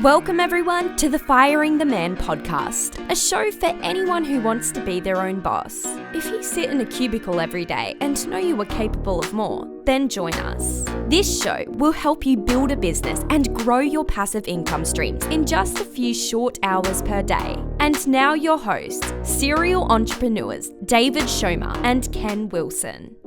Welcome everyone to the Firing the Man podcast, a show for anyone who wants to be their own boss. If you sit in a cubicle every day and know you are capable of more, then join us. This show will help you build a business and grow your passive income streams in just a few short hours per day. And now your hosts, serial entrepreneurs David Schomer and Ken Wilson.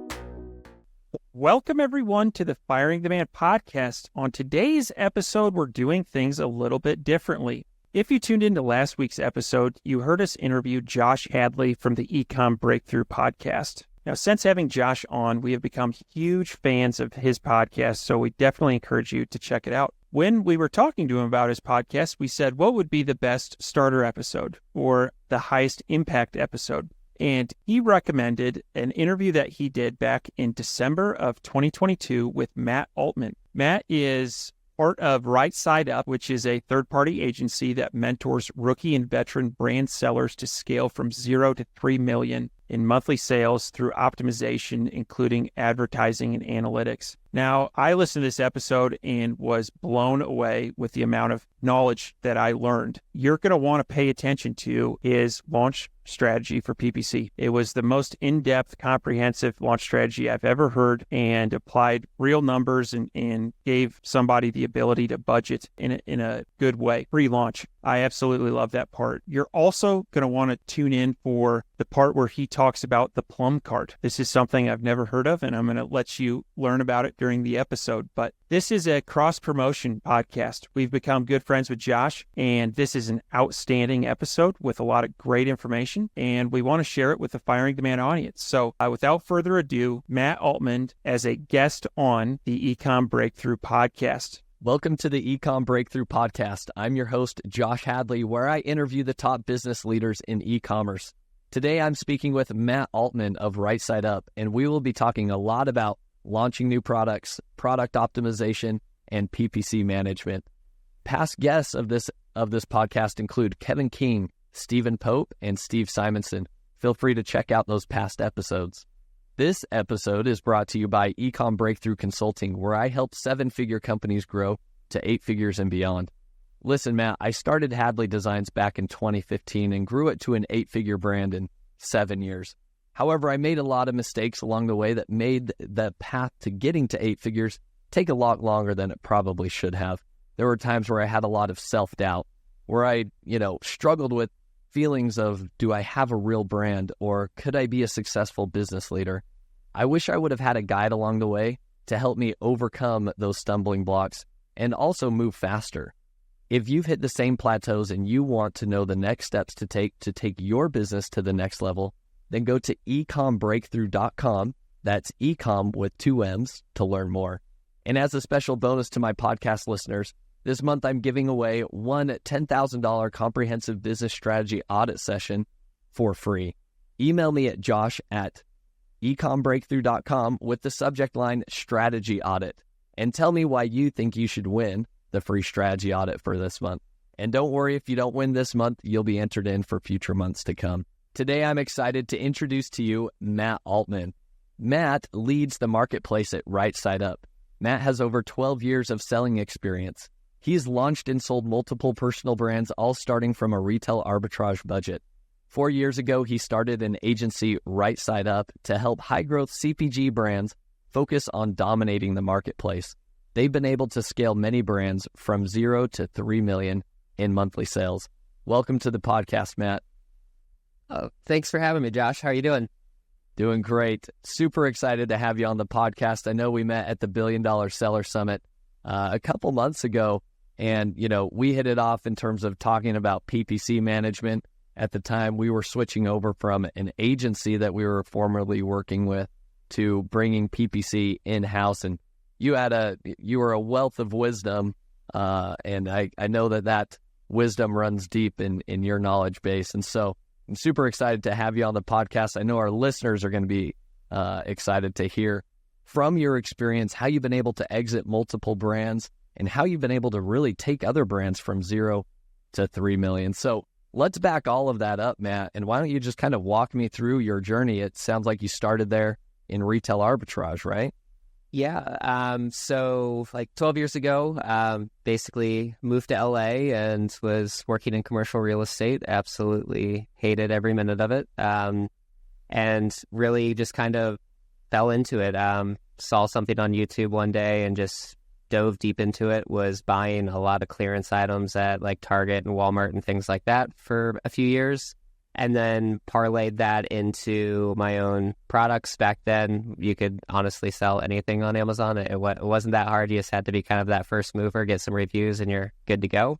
Welcome, everyone, to the Firing the Man podcast. On today's episode, we're doing things a little bit differently. If you tuned into last week's episode, you heard us interview Josh Hadley from the Ecom Breakthrough podcast. Now, since having Josh on, we have become huge fans of his podcast, so we definitely encourage you to check it out. When we were talking to him about his podcast, we said, what would be the best starter episode or the highest impact episode? And he recommended an interview that he did back in December of 2022 with Matt Altman. Matt is part of Right Side Up, which is a third-party agency that mentors rookie and veteran brand sellers to scale from 0 to 3 million in monthly sales through optimization, including advertising and analytics. Now, I listened to this episode and was blown away with the amount of knowledge that I learned. You're going to want to pay attention to his launch strategy for PPC. It was the most in-depth, comprehensive launch strategy I've ever heard, and applied real numbers and gave somebody the ability to budget in a good way. Pre-launch. I absolutely love that part. You're also going to want to tune in for the part where he talks about the plum cart. This is something I've never heard of, and I'm going to let you learn about it during the episode. But this is a cross-promotion podcast. We've become good friends with Josh, and this is an outstanding episode with a lot of great information, and we want to share it with the Firing the Man audience. So without further ado, Matt Altman as a guest on the Ecom Breakthrough podcast. Welcome to the Ecom Breakthrough podcast. I'm your host, Josh Hadley, where I interview the top business leaders in e-commerce. Today, I'm speaking with Matt Altman of Right Side Up, and we will be talking a lot about launching new products, product optimization, and PPC management. Past guests of this podcast include Kevin King, Stephen Pope, and Steve Simonson. Feel free to check out those past episodes. This episode is brought to you by Ecom Breakthrough Consulting, where I help 7-figure companies grow to 8 figures and beyond. Listen, Matt, I started Hadley Designs back in 2015 and grew it to an 8-figure brand in 7 years. However, I made a lot of mistakes along the way that made the path to getting to 8 figures take a lot longer than it probably should have. There were times where I had a lot of self-doubt, where I, struggled with feelings of, do I have a real brand, or could I be a successful business leader? I wish I would have had a guide along the way to help me overcome those stumbling blocks and also move faster. If you've hit the same plateaus and you want to know the next steps to take your business to the next level, then go to ecombreakthrough.com. That's ecom with 2 M's to learn more. And as a special bonus to my podcast listeners, this month I'm giving away one $10,000 comprehensive business strategy audit session for free. Email me at josh@ecombreakthrough.com with the subject line strategy audit and tell me why you think you should win the free strategy audit for this month. And don't worry, if you don't win this month, you'll be entered in for future months to come. Today I'm excited to introduce to you Matt Altman. Matt leads the marketplace at Right Side Up. Matt has over 12 years of selling experience. He's launched and sold multiple personal brands, all starting from a retail arbitrage budget. 4 years ago, he started an agency, Right Side Up, to help high-growth CPG brands focus on dominating the marketplace. They've been able to scale many brands from 0 to 3 million in monthly sales. Welcome to the podcast, Matt. Oh, thanks for having me, Josh. How are you doing? Doing great. Super excited to have you on the podcast. I know we met at the $1 Billion Seller Summit a couple months ago. And, we hit it off in terms of talking about PPC management. At the time, we were switching over from an agency that we were formerly working with to bringing PPC in-house. And you were a wealth of wisdom. And I know that wisdom runs deep in your knowledge base. And so I'm super excited to have you on the podcast. I know our listeners are going to be excited to hear from your experience, how you've been able to exit multiple brands and how you've been able to really take other brands from 0 to 3 million. So let's back all of that up, Matt. And why don't you just kind of walk me through your journey? It sounds like you started there in retail arbitrage, right? Yeah. So like 12 years ago, basically moved to LA and was working in commercial real estate. Absolutely hated every minute of it. And really just kind of fell into it. Saw something on YouTube one day and just dove deep into it. Was buying a lot of clearance items at like Target and Walmart and things like that for a few years. And then parlayed that into my own products. Back then, you could honestly sell anything on Amazon. It wasn't that hard. You just had to be kind of that first mover, get some reviews, and you're good to go.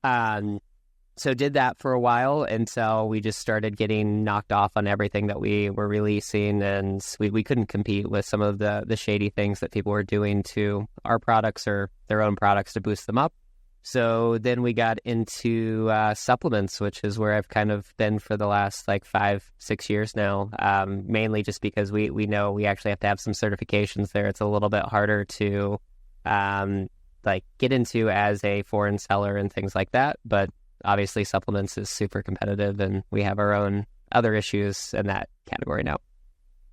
So did that for a while until we just started getting knocked off on everything that we were releasing, and we couldn't compete with some of the shady things that people were doing to our products or their own products to boost them up. So then we got into supplements, which is where I've kind of been for the last like 5-6 years now, mainly just because we know we actually have to have some certifications there. It's a little bit harder to like get into as a foreign seller and things like that. But obviously supplements is super competitive, and we have our own other issues in that category now.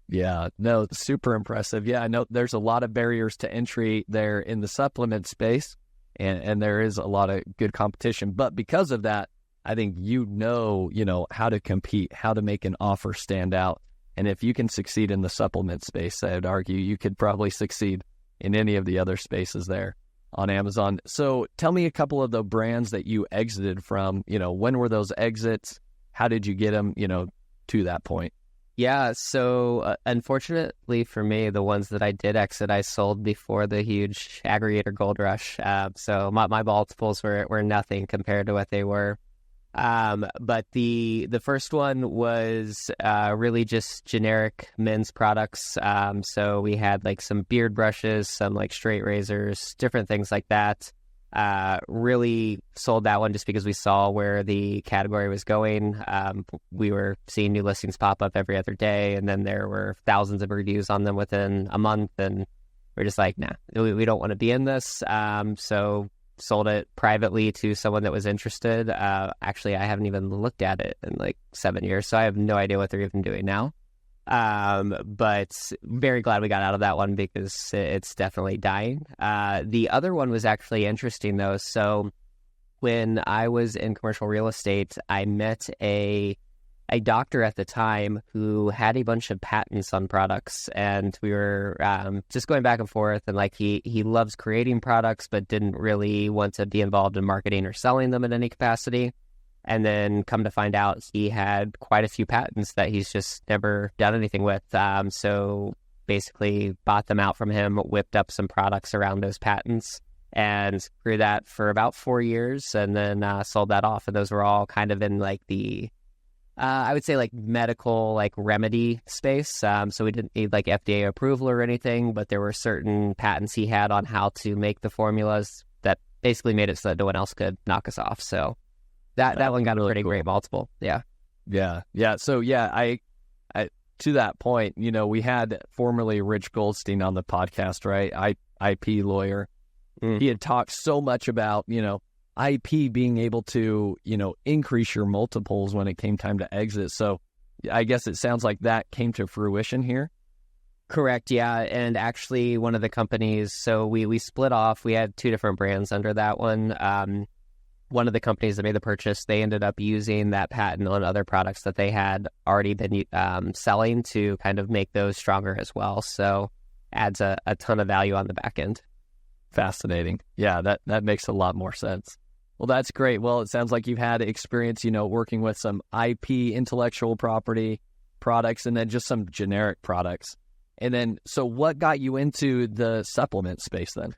Yeah, no, super impressive. Yeah, I know there's a lot of barriers to entry there in the supplement space. And there is a lot of good competition. But because of that, I think you know how to compete, how to make an offer stand out. And if you can succeed in the supplement space, I would argue you could probably succeed in any of the other spaces there on Amazon. So tell me a couple of the brands that you exited from. When were those exits? How did you get them, to that point? Yeah, so unfortunately for me, the ones that I did exit, I sold before the huge aggregator gold rush. So my multiples were nothing compared to what they were. But the first one was really just generic men's products. So we had like some beard brushes, some like straight razors, different things like that. Really sold that one just because we saw where the category was going. We were seeing new listings pop up every other day, and then there were thousands of reviews on them within a month, and we're just like, nah, we don't want to be in this. So sold it privately to someone that was interested. Actually, I haven't even looked at it in like 7 years, so I have no idea what they're even doing now. But very glad we got out of that one because it's definitely dying. The other one was actually interesting though. So when I was in commercial real estate, I met a doctor at the time who had a bunch of patents on products, and we were just going back and forth, and like he loves creating products but didn't really want to be involved in marketing or selling them in any capacity. And then come to find out, he had quite a few patents that he's just never done anything with. So basically bought them out from him, whipped up some products around those patents, and grew that for about 4 years, and then sold that off. And those were all kind of in like the, I would say like medical, like remedy space. So we didn't need like FDA approval or anything, but there were certain patents he had on how to make the formulas that basically made it so that no one else could knock us off. So that one got a pretty great multiple. Yeah. So I to that point, we had formerly Rich Goldstein on the podcast, right? IP lawyer. He had talked so much about, IP being able to, increase your multiples when it came time to exit. So I guess it sounds like that came to fruition here. Correct. Yeah. And actually one of the companies, so we split off, we had 2 different brands under that one. One of the companies that made the purchase, they ended up using that patent on other products that they had already been selling to kind of make those stronger as well. So adds a ton of value on the back end. Fascinating. Yeah, that makes a lot more sense. Well, that's great. Well, it sounds like you've had experience, working with some IP, intellectual property products, and then just some generic products. And then, so what got you into the supplement space then?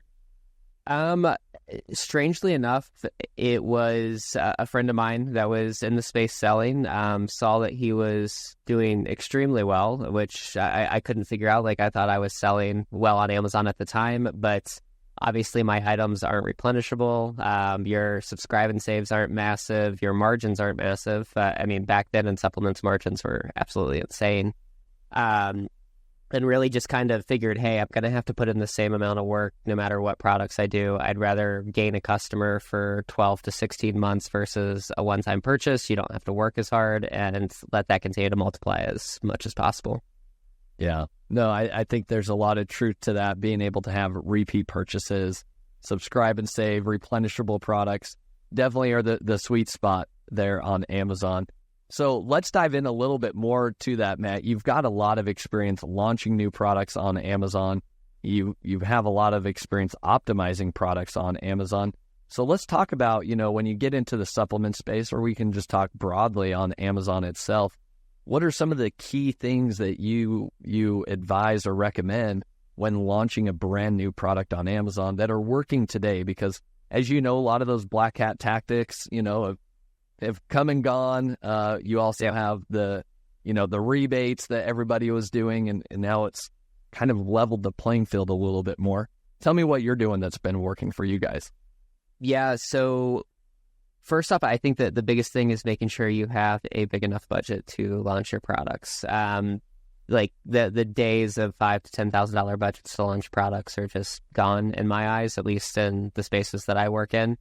Strangely enough, it was a friend of mine that was in the space selling, saw that he was doing extremely well, which I couldn't figure out. Like, I thought I was selling well on Amazon at the time, but obviously my items aren't replenishable. Your subscribe and saves aren't massive. Your margins aren't massive. Back then in supplements, margins were absolutely insane. And really just kind of figured, hey, I'm going to have to put in the same amount of work no matter what products I do. I'd rather gain a customer for 12 to 16 months versus a one-time purchase. You don't have to work as hard, and let that continue to multiply as much as possible. Yeah. No, I think there's a lot of truth to that, being able to have repeat purchases, subscribe and save, replenishable products definitely are the sweet spot there on Amazon. So let's dive in a little bit more to that, Matt. You've got a lot of experience launching new products on Amazon. You have a lot of experience optimizing products on Amazon. So let's talk about, when you get into the supplement space, or we can just talk broadly on Amazon itself, what are some of the key things that you advise or recommend when launching a brand new product on Amazon that are working today? Because as you know, a lot of those black hat tactics, have come and gone. You also have the rebates that everybody was doing, and now it's kind of leveled the playing field a little bit more. Tell me what you're doing that's been working for you guys. Yeah, so first off, I think that the biggest thing is making sure you have a big enough budget to launch your products. Like the days of $5,000 to $10,000 budgets to launch products are just gone in my eyes, at least in the spaces that I work in.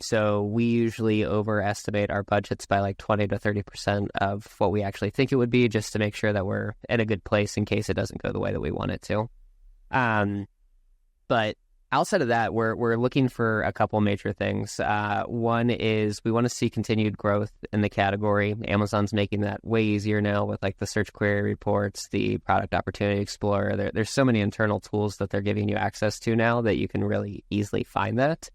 So we usually overestimate our budgets by like 20 to 30% of what we actually think it would be, just to make sure that we're in a good place in case it doesn't go the way that we want it to. But outside of that, we're looking for a couple major things. One is we want to see continued growth in the category. Amazon's making that way easier now with like the search query reports, the product opportunity explorer. There's so many internal tools that they're giving you access to now that you can really easily find that.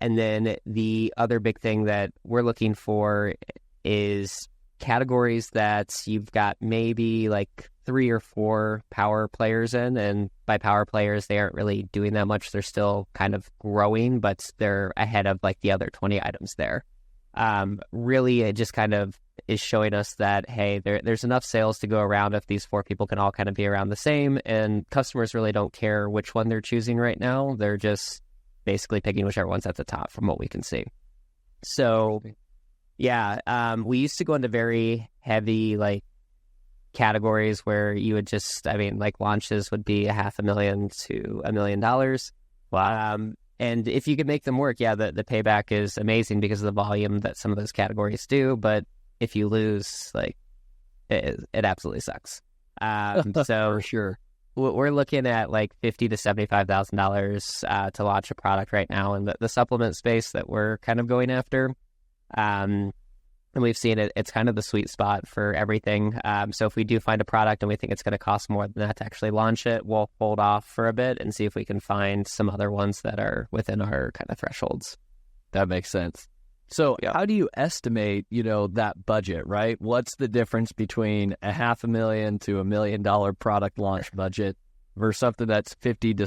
And then the other big thing that we're looking for is categories that you've got maybe like 3 or 4 power players in. And by power players, they aren't really doing that much. They're still kind of growing, but they're ahead of like the other 20 items there. Really, it just kind of is showing us that, hey, there's enough sales to go around if these 4 people can all kind of be around the same. And customers really don't care which one they're choosing right now. They're just basically picking whichever one's at the top from what we can see. So yeah, we used to go into very heavy like categories where you would just, like launches would be $500,000 to $1 million. Wow. And if you could make them work, yeah, the payback is amazing because of the volume that some of those categories do. But if you lose, like it absolutely sucks. So for sure. We're looking at like $50,000 to $75,000 to launch a product right now in the supplement space that we're kind of going after. And we've seen it's kind of the sweet spot for everything. So if we do find a product and we think it's going to cost more than that to actually launch it, we'll hold off for a bit and see if we can find some other ones that are within our kind of thresholds. That makes sense. So how do you estimate, that budget, right? What's the difference between $500,000 to $1 million product launch budget versus something that's $50,000 to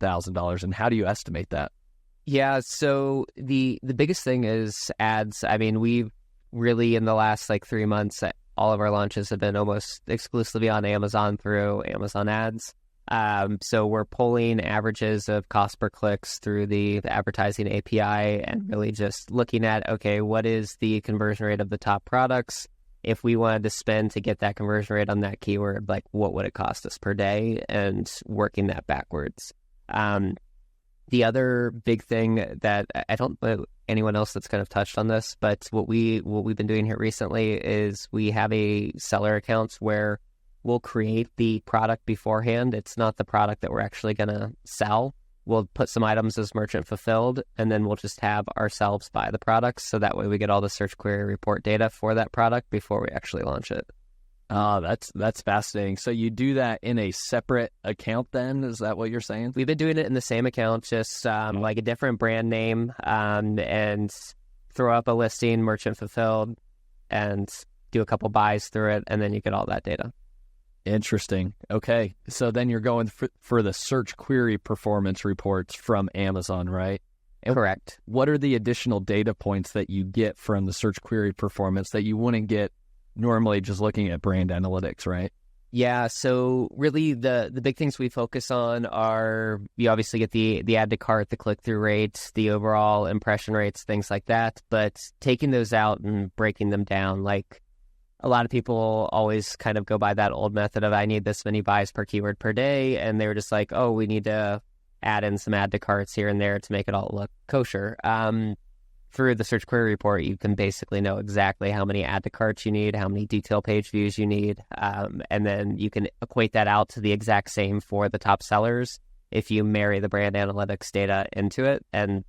$75,000? And how do you estimate that? Yeah, so the biggest thing is ads. We've really, in the last like 3 months, all of our launches have been almost exclusively on Amazon through Amazon ads. So we're pulling averages of cost per clicks through the advertising API and really just looking at, okay, what is the conversion rate of the top products? If we wanted to spend to get that conversion rate on that keyword, like what would it cost us per day, and working that backwards. The other big thing that I don't know anyone else that's kind of touched on this, but what we've been doing here recently is we have a seller account where we'll create the product beforehand. It's not the product that we're actually going to sell. We'll put some items as merchant fulfilled, and then we'll just have ourselves buy the products. So that way we get all the search query report data for that product before we actually launch it. Oh, that's fascinating. So you do that in a separate account then? Is that what you're saying? We've been doing it in the same account, just like a different brand name, and throw up a listing, merchant fulfilled, and do a couple buys through it, and then you get all that data. Interesting. Okay. So then you're going for the search query performance reports from Amazon, right? Correct. What are the additional data points that you get from the search query performance that you wouldn't get normally just looking at brand analytics, right? Yeah. So really the big things we focus on are, you obviously get the add to cart, the click-through rates, the overall impression rates, things like that. But taking those out and breaking them down, like a lot of people always kind of go by that old method of I need this many buys per keyword per day. And they were just like, oh, we need to add in some add to carts here and there to make it all look kosher. through the search query report, you can basically know exactly how many add to carts you need, how many detail page views you need, and then you can equate that out to the exact same for the top sellers if you marry the brand analytics data into it. And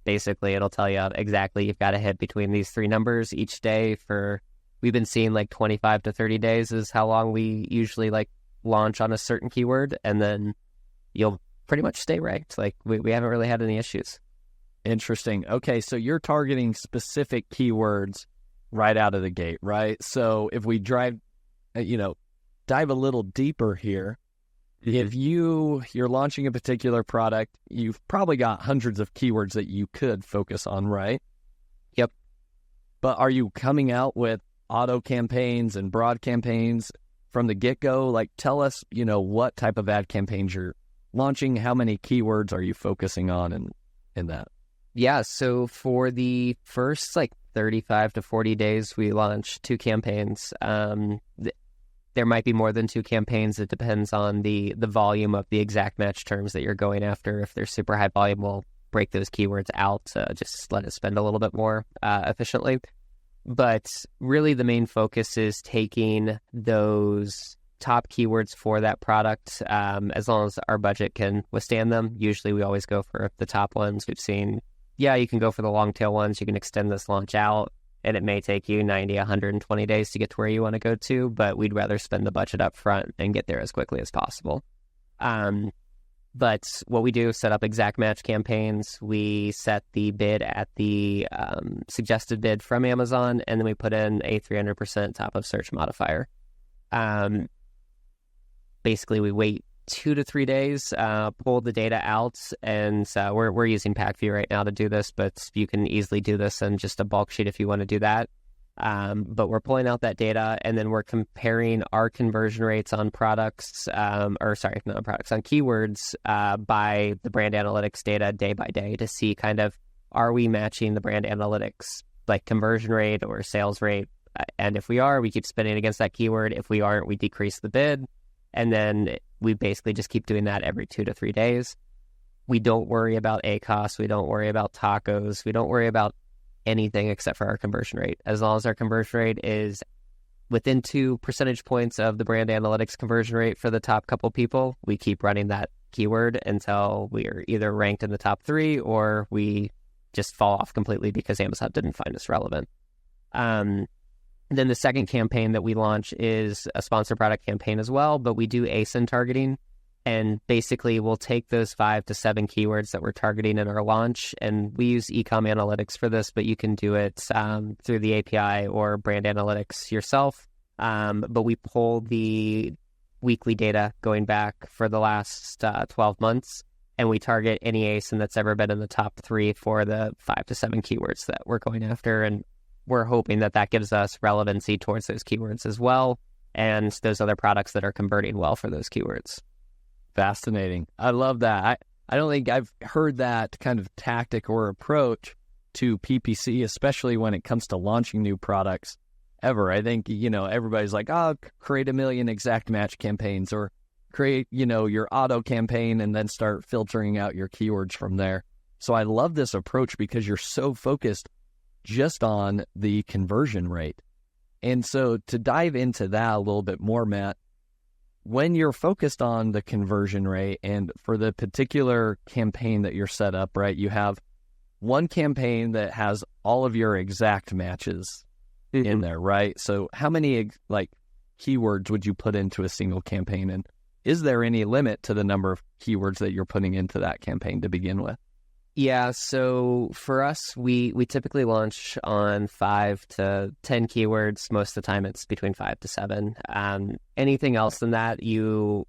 basically it'll tell you exactly you've got to hit between these three numbers each day for, we've been seeing like 25 to 30 days is how long we usually like launch on a certain keyword, and then you'll pretty much stay ranked. Like we haven't really had any issues. Interesting. Okay, so you're targeting specific keywords right out of the gate, right? So if we dive a little deeper here, if you're launching a particular product, you've probably got hundreds of keywords that you could focus on, right? Yep. But are you coming out with auto campaigns and broad campaigns from the get-go? Like, tell us, what type of ad campaigns you're launching, how many keywords are you focusing on in that? Yeah, so for the first 35 to 40 days, we launch 2 campaigns. There might be more than 2 campaigns. It depends on the volume of the exact match terms that you're going after. If they're super high volume, we'll break those keywords out to just let it spend a little bit more efficiently. But really the main focus is taking those top keywords for that product, as long as our budget can withstand them. Usually we always go for the top ones. We've seen, you can go for the long tail ones. You can extend this launch out, and it may take you 90, 120 days to get to where you want to go to, but we'd rather spend the budget up front and get there as quickly as possible. But what we do is set up exact match campaigns. We set the bid at the suggested bid from Amazon, and then we put in a 300% top of search modifier. Basically, we wait 2 to 3 days, pull the data out, and we're using PackView right now to do this, but you can easily do this in just a bulk sheet if you want to do that. But we're pulling out that data, and then we're comparing our conversion rates on products, on keywords by the brand analytics data day by day to see kind of, are we matching the brand analytics like conversion rate or sales rate? And if we are, we keep spending against that keyword. If we aren't, we decrease the bid. And then we basically just keep doing that every 2 to 3 days. We don't worry about ACOS. We don't worry about tacos. We don't worry about anything except for our conversion rate. As long as our conversion rate is within 2 percentage points of the brand analytics conversion rate for the top couple people, we keep running that keyword until we are either ranked in the top 3 or we just fall off completely because Amazon didn't find us relevant. Then the second campaign that we launch is a sponsored product campaign as well, but we do ASIN targeting. And basically, we'll take those 5 to 7 keywords that we're targeting in our launch, and we use Ecom Analytics for this, but you can do it through the API or brand analytics yourself. But we pull the weekly data going back for the last 12 months, and we target any ASIN that's ever been in the top 3 for the 5 to 7 keywords that we're going after. And we're hoping that gives us relevancy towards those keywords as well, and those other products that are converting well for those keywords. Fascinating. I love that. I don't think I've heard that kind of tactic or approach to PPC, especially when it comes to launching new products ever. I think, everybody's like, create 1 million exact match campaigns, or create, your auto campaign and then start filtering out your keywords from there. So I love this approach because you're so focused just on the conversion rate. And so to dive into that a little bit more, Matt, when you're focused on the conversion rate and for the particular campaign that you're set up, right, you have one campaign that has all of your exact matches in there, right? So how many keywords would you put into a single campaign? And is there any limit to the number of keywords that you're putting into that campaign to begin with? Yeah, so for us, we typically launch on 5 to 10 keywords. Most of the time, it's between 5 to 7. Anything else than that, you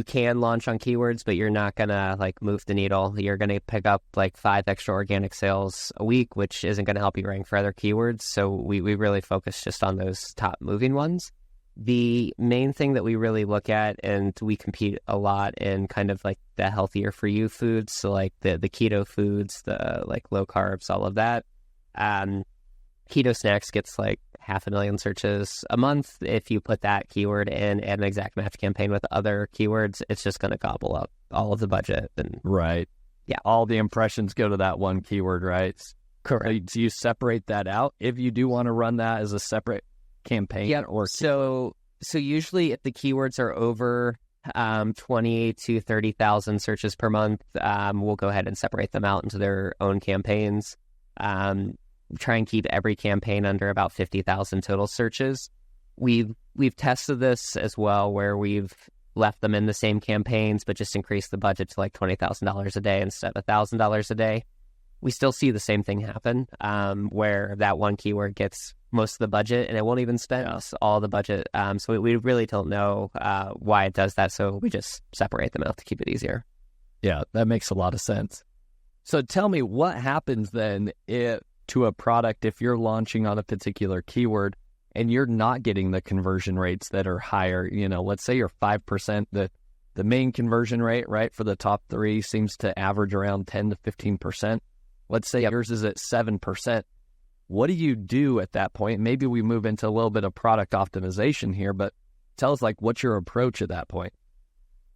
can launch on keywords, but you're not gonna move the needle. You're gonna pick up 5 extra organic sales a week, which isn't gonna help you rank for other keywords. So we really focus just on those top moving ones. The main thing that we really look at, and we compete a lot in kind of the healthier for you foods, so the keto foods, the low carbs, all of that. Keto snacks gets 500,000 searches a month. If you put that keyword in an exact match campaign with other keywords, it's just going to gobble up all of the budget. And right. Yeah. All the impressions go to that one keyword, right? Correct. Do you separate that out if you do want to run that as a separate campaign? Yeah. Or So usually if the keywords are over 20 to 30,000 searches per month, we'll go ahead and separate them out into their own campaigns. Try and keep every campaign under about 50,000 total searches. We've tested this as well, where we've left them in the same campaigns, but just increased the budget to like $20,000 a day instead of $1,000 a day. We still see the same thing happen, where that one keyword gets most of the budget and it won't even spend all the budget. So we really don't know why it does that. So we just separate them out to keep it easier. Yeah, that makes a lot of sense. So tell me, what happens then to a product if you're launching on a particular keyword and you're not getting the conversion rates that are higher? Let's say you're 5%. The main conversion rate, right, for the top 3 seems to average around 10 to 15%. Let's say yours is at 7%. What do you do at that point? Maybe we move into a little bit of product optimization here, but tell us, what's your approach at that point?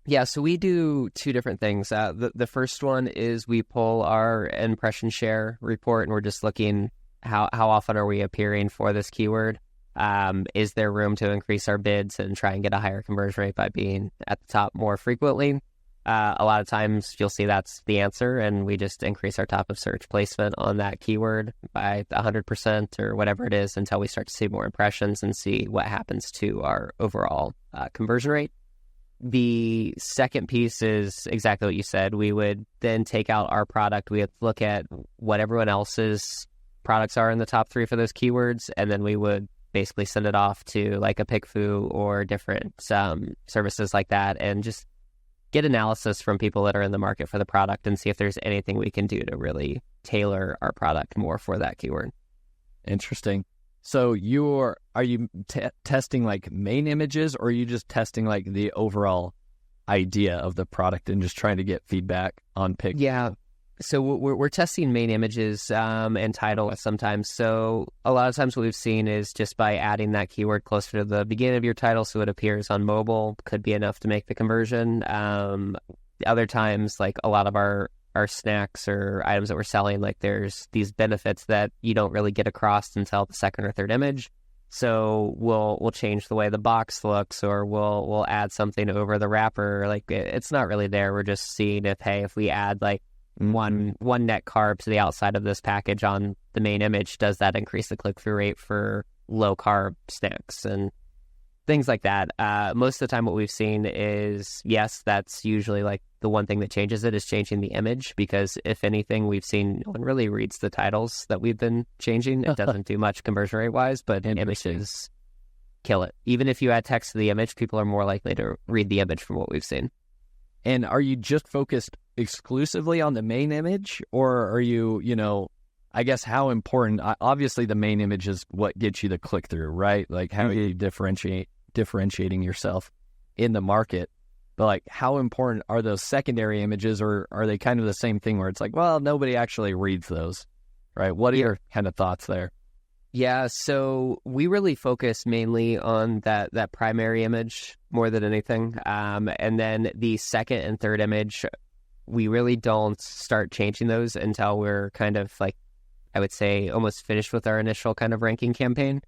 Yeah, so we do 2 different things. The first one is we pull our impression share report, and we're just looking how often are we appearing for this keyword. Is there room to increase our bids and try and get a higher conversion rate by being at the top more frequently? A lot of times you'll see that's the answer, and we just increase our top of search placement on that keyword by 100% or whatever it is until we start to see more impressions and see what happens to our overall conversion rate. The second piece is exactly what you said. We would then take out our product. We would look at what everyone else's products are in the top 3 for those keywords, and then we would basically send it off to like a PickFu or different services like that, and just get analysis from people that are in the market for the product and see if there's anything we can do to really tailor our product more for that keyword. Interesting. So are you testing like main images, or are you just testing like the overall idea of the product and just trying to get feedback on pick? Yeah. So we're testing main images and title sometimes. So a lot of times what we've seen is just by adding that keyword closer to the beginning of your title so it appears on mobile could be enough to make the conversion. Other times, like a lot of our snacks or items that we're selling, like there's these benefits that you don't really get across until the second or third image. So we'll change the way the box looks, or we'll add something over the wrapper. Like it's not really there. We're just seeing if we add like one net carb to the outside of this package on the main image, does that increase the click-through rate for low carb snacks and things like that. Most of the time what we've seen is, yes, that's usually like the one thing that changes it is changing the image, because if anything, we've seen no one really reads the titles that we've been changing. It doesn't do much conversion rate wise, but images kill it. Even if you add text to the image, people are more likely to read the image from what we've seen. And are you just focused exclusively on the main image, or are you, I guess how important, obviously the main image is what gets you the click-through, right? Like how are you differentiating yourself in the market? But like how important are those secondary images, or are they kind of the same thing where it's like, well, nobody actually reads those, right? What are your kind of thoughts there? Yeah, so we really focus mainly on that primary image more than anything. And then the second and third image, we really don't start changing those until we're kind of like, I would say, almost finished with our initial kind of ranking campaign.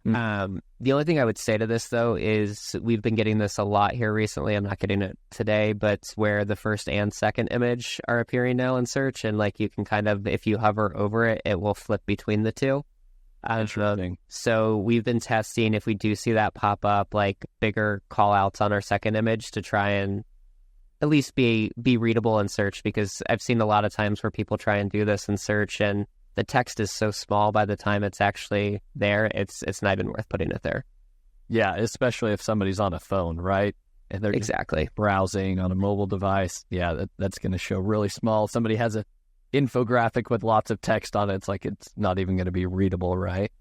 The only thing I would say to this, though, is we've been getting this a lot here recently. I'm not getting it today, but where the first and second image are appearing now in search. And like you can kind of, if you hover over it, it will flip between the two. Interesting. So we've been testing if we do see that pop up, like bigger call outs on our second image to try and at least be readable in search, because I've seen a lot of times where people try and do this in search and the text is so small by the time it's actually there, it's not even worth putting it there. Yeah, especially if somebody's on a phone, right? And they're exactly browsing on a mobile device. Yeah, that's going to show really small. Somebody has a infographic with lots of text on it. It's like it's not even going to be readable, right?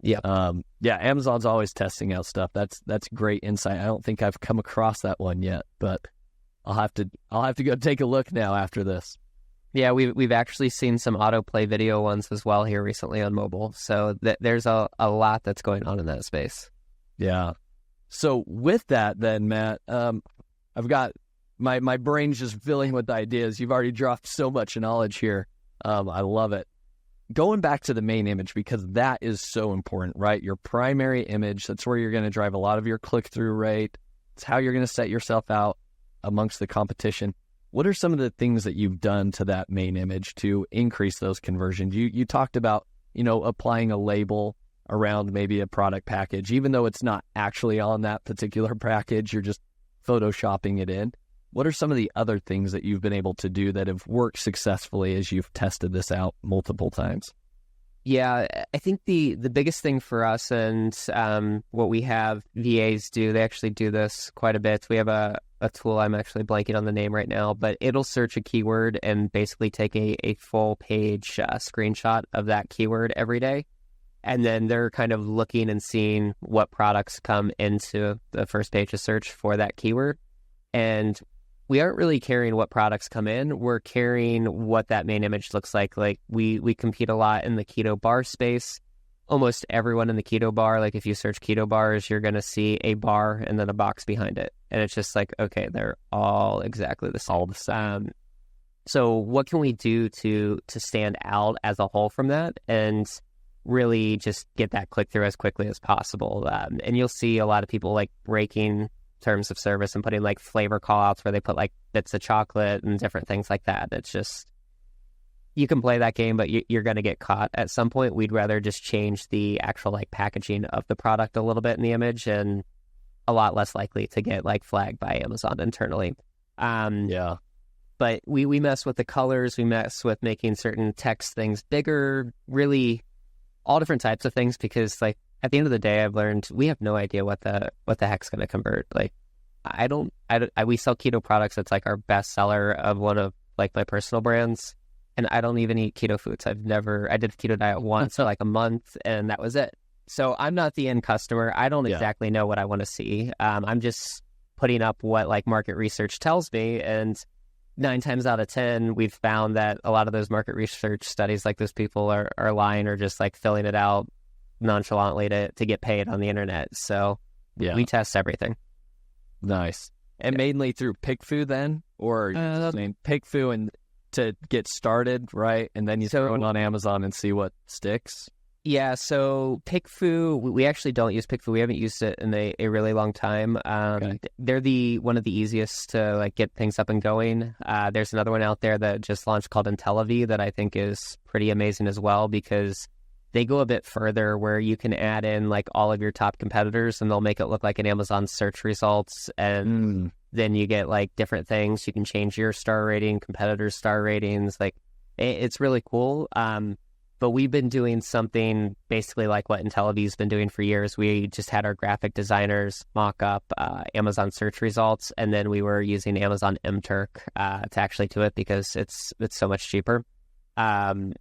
Yeah. Yeah, Amazon's always testing out stuff. That's great insight. I don't think I've come across that one yet, but I'll have to go take a look now after this. Yeah, we've actually seen some autoplay video ones as well here recently on mobile. So there's a lot that's going on in that space. Yeah. So with that then, Matt, I've got my brain's just filling with ideas. You've already dropped so much knowledge here. I love it. going back to the main image, because that is so important, right? Your primary image, that's where you're going to drive a lot of your click-through rate. It's how you're going to set yourself out amongst the competition. What are some of the things that you've done to that main image to increase those conversions? You talked about, applying a label around maybe a product package, even though it's not actually on that particular package, you're just photoshopping it in. What are some of the other things that you've been able to do that have worked successfully as you've tested this out multiple times? Yeah, I think the biggest thing for us and what we have VAs do, they actually do this quite a bit. We have a tool, I'm actually blanking on the name right now, but it'll search a keyword and basically take a full page screenshot of that keyword every day. And then they're kind of looking and seeing what products come into the first page of search for that keyword. And we aren't really caring what products come in. We're caring what that main image looks like. Like we compete a lot in the keto bar space. Almost everyone in the keto bar, like if you search keto bars, you're going to see a bar and then a box behind it. And it's just like, okay, they're all exactly the same. All the same. So what can we do to stand out as a whole from that and really just get that click through as quickly as possible? And you'll see a lot of people like breaking terms of service and putting like flavor call outs where they put like bits of chocolate and different things like that. It's just, you can play that game, but you're going to get caught at some point. We'd rather just change the actual like packaging of the product a little bit in the image, and a lot less likely to get like flagged by Amazon internally. Yeah. But we mess with the colors, we mess with making certain text things bigger, really all different types of things, because like at the end of the day, I've learned we have no idea what the heck's going to convert. Like we sell keto products. It's like our best seller of one of like my personal brands. And I don't even eat keto foods. I did the keto diet once for like a month, and that was it. So I'm not the end customer. I don't exactly know what I want to see. I'm just putting up what like market research tells me. And 9 times out of 10, we've found that a lot of those market research studies, like those people are lying or just like filling it out nonchalantly to get paid on the internet. So we test everything. Nice. And mainly through PickFu then? Or PickFu and to get started, right? And then you throw it on Amazon and see what sticks? Yeah, so PickFu, we actually don't use PickFu. We haven't used it in a really long time. They're one of the easiest to like get things up and going. There's another one out there that just launched called IntelliV that I think is pretty amazing as well, because they go a bit further where you can add in like all of your top competitors and they'll make it look like an Amazon search results. And then you get like different things. You can change your star rating, competitors' star ratings. Like it's really cool. But we've been doing something basically like what IntelliV's been doing for years. We just had our graphic designers mock up Amazon search results, and then we were using Amazon MTurk to actually do it because it's so much cheaper. And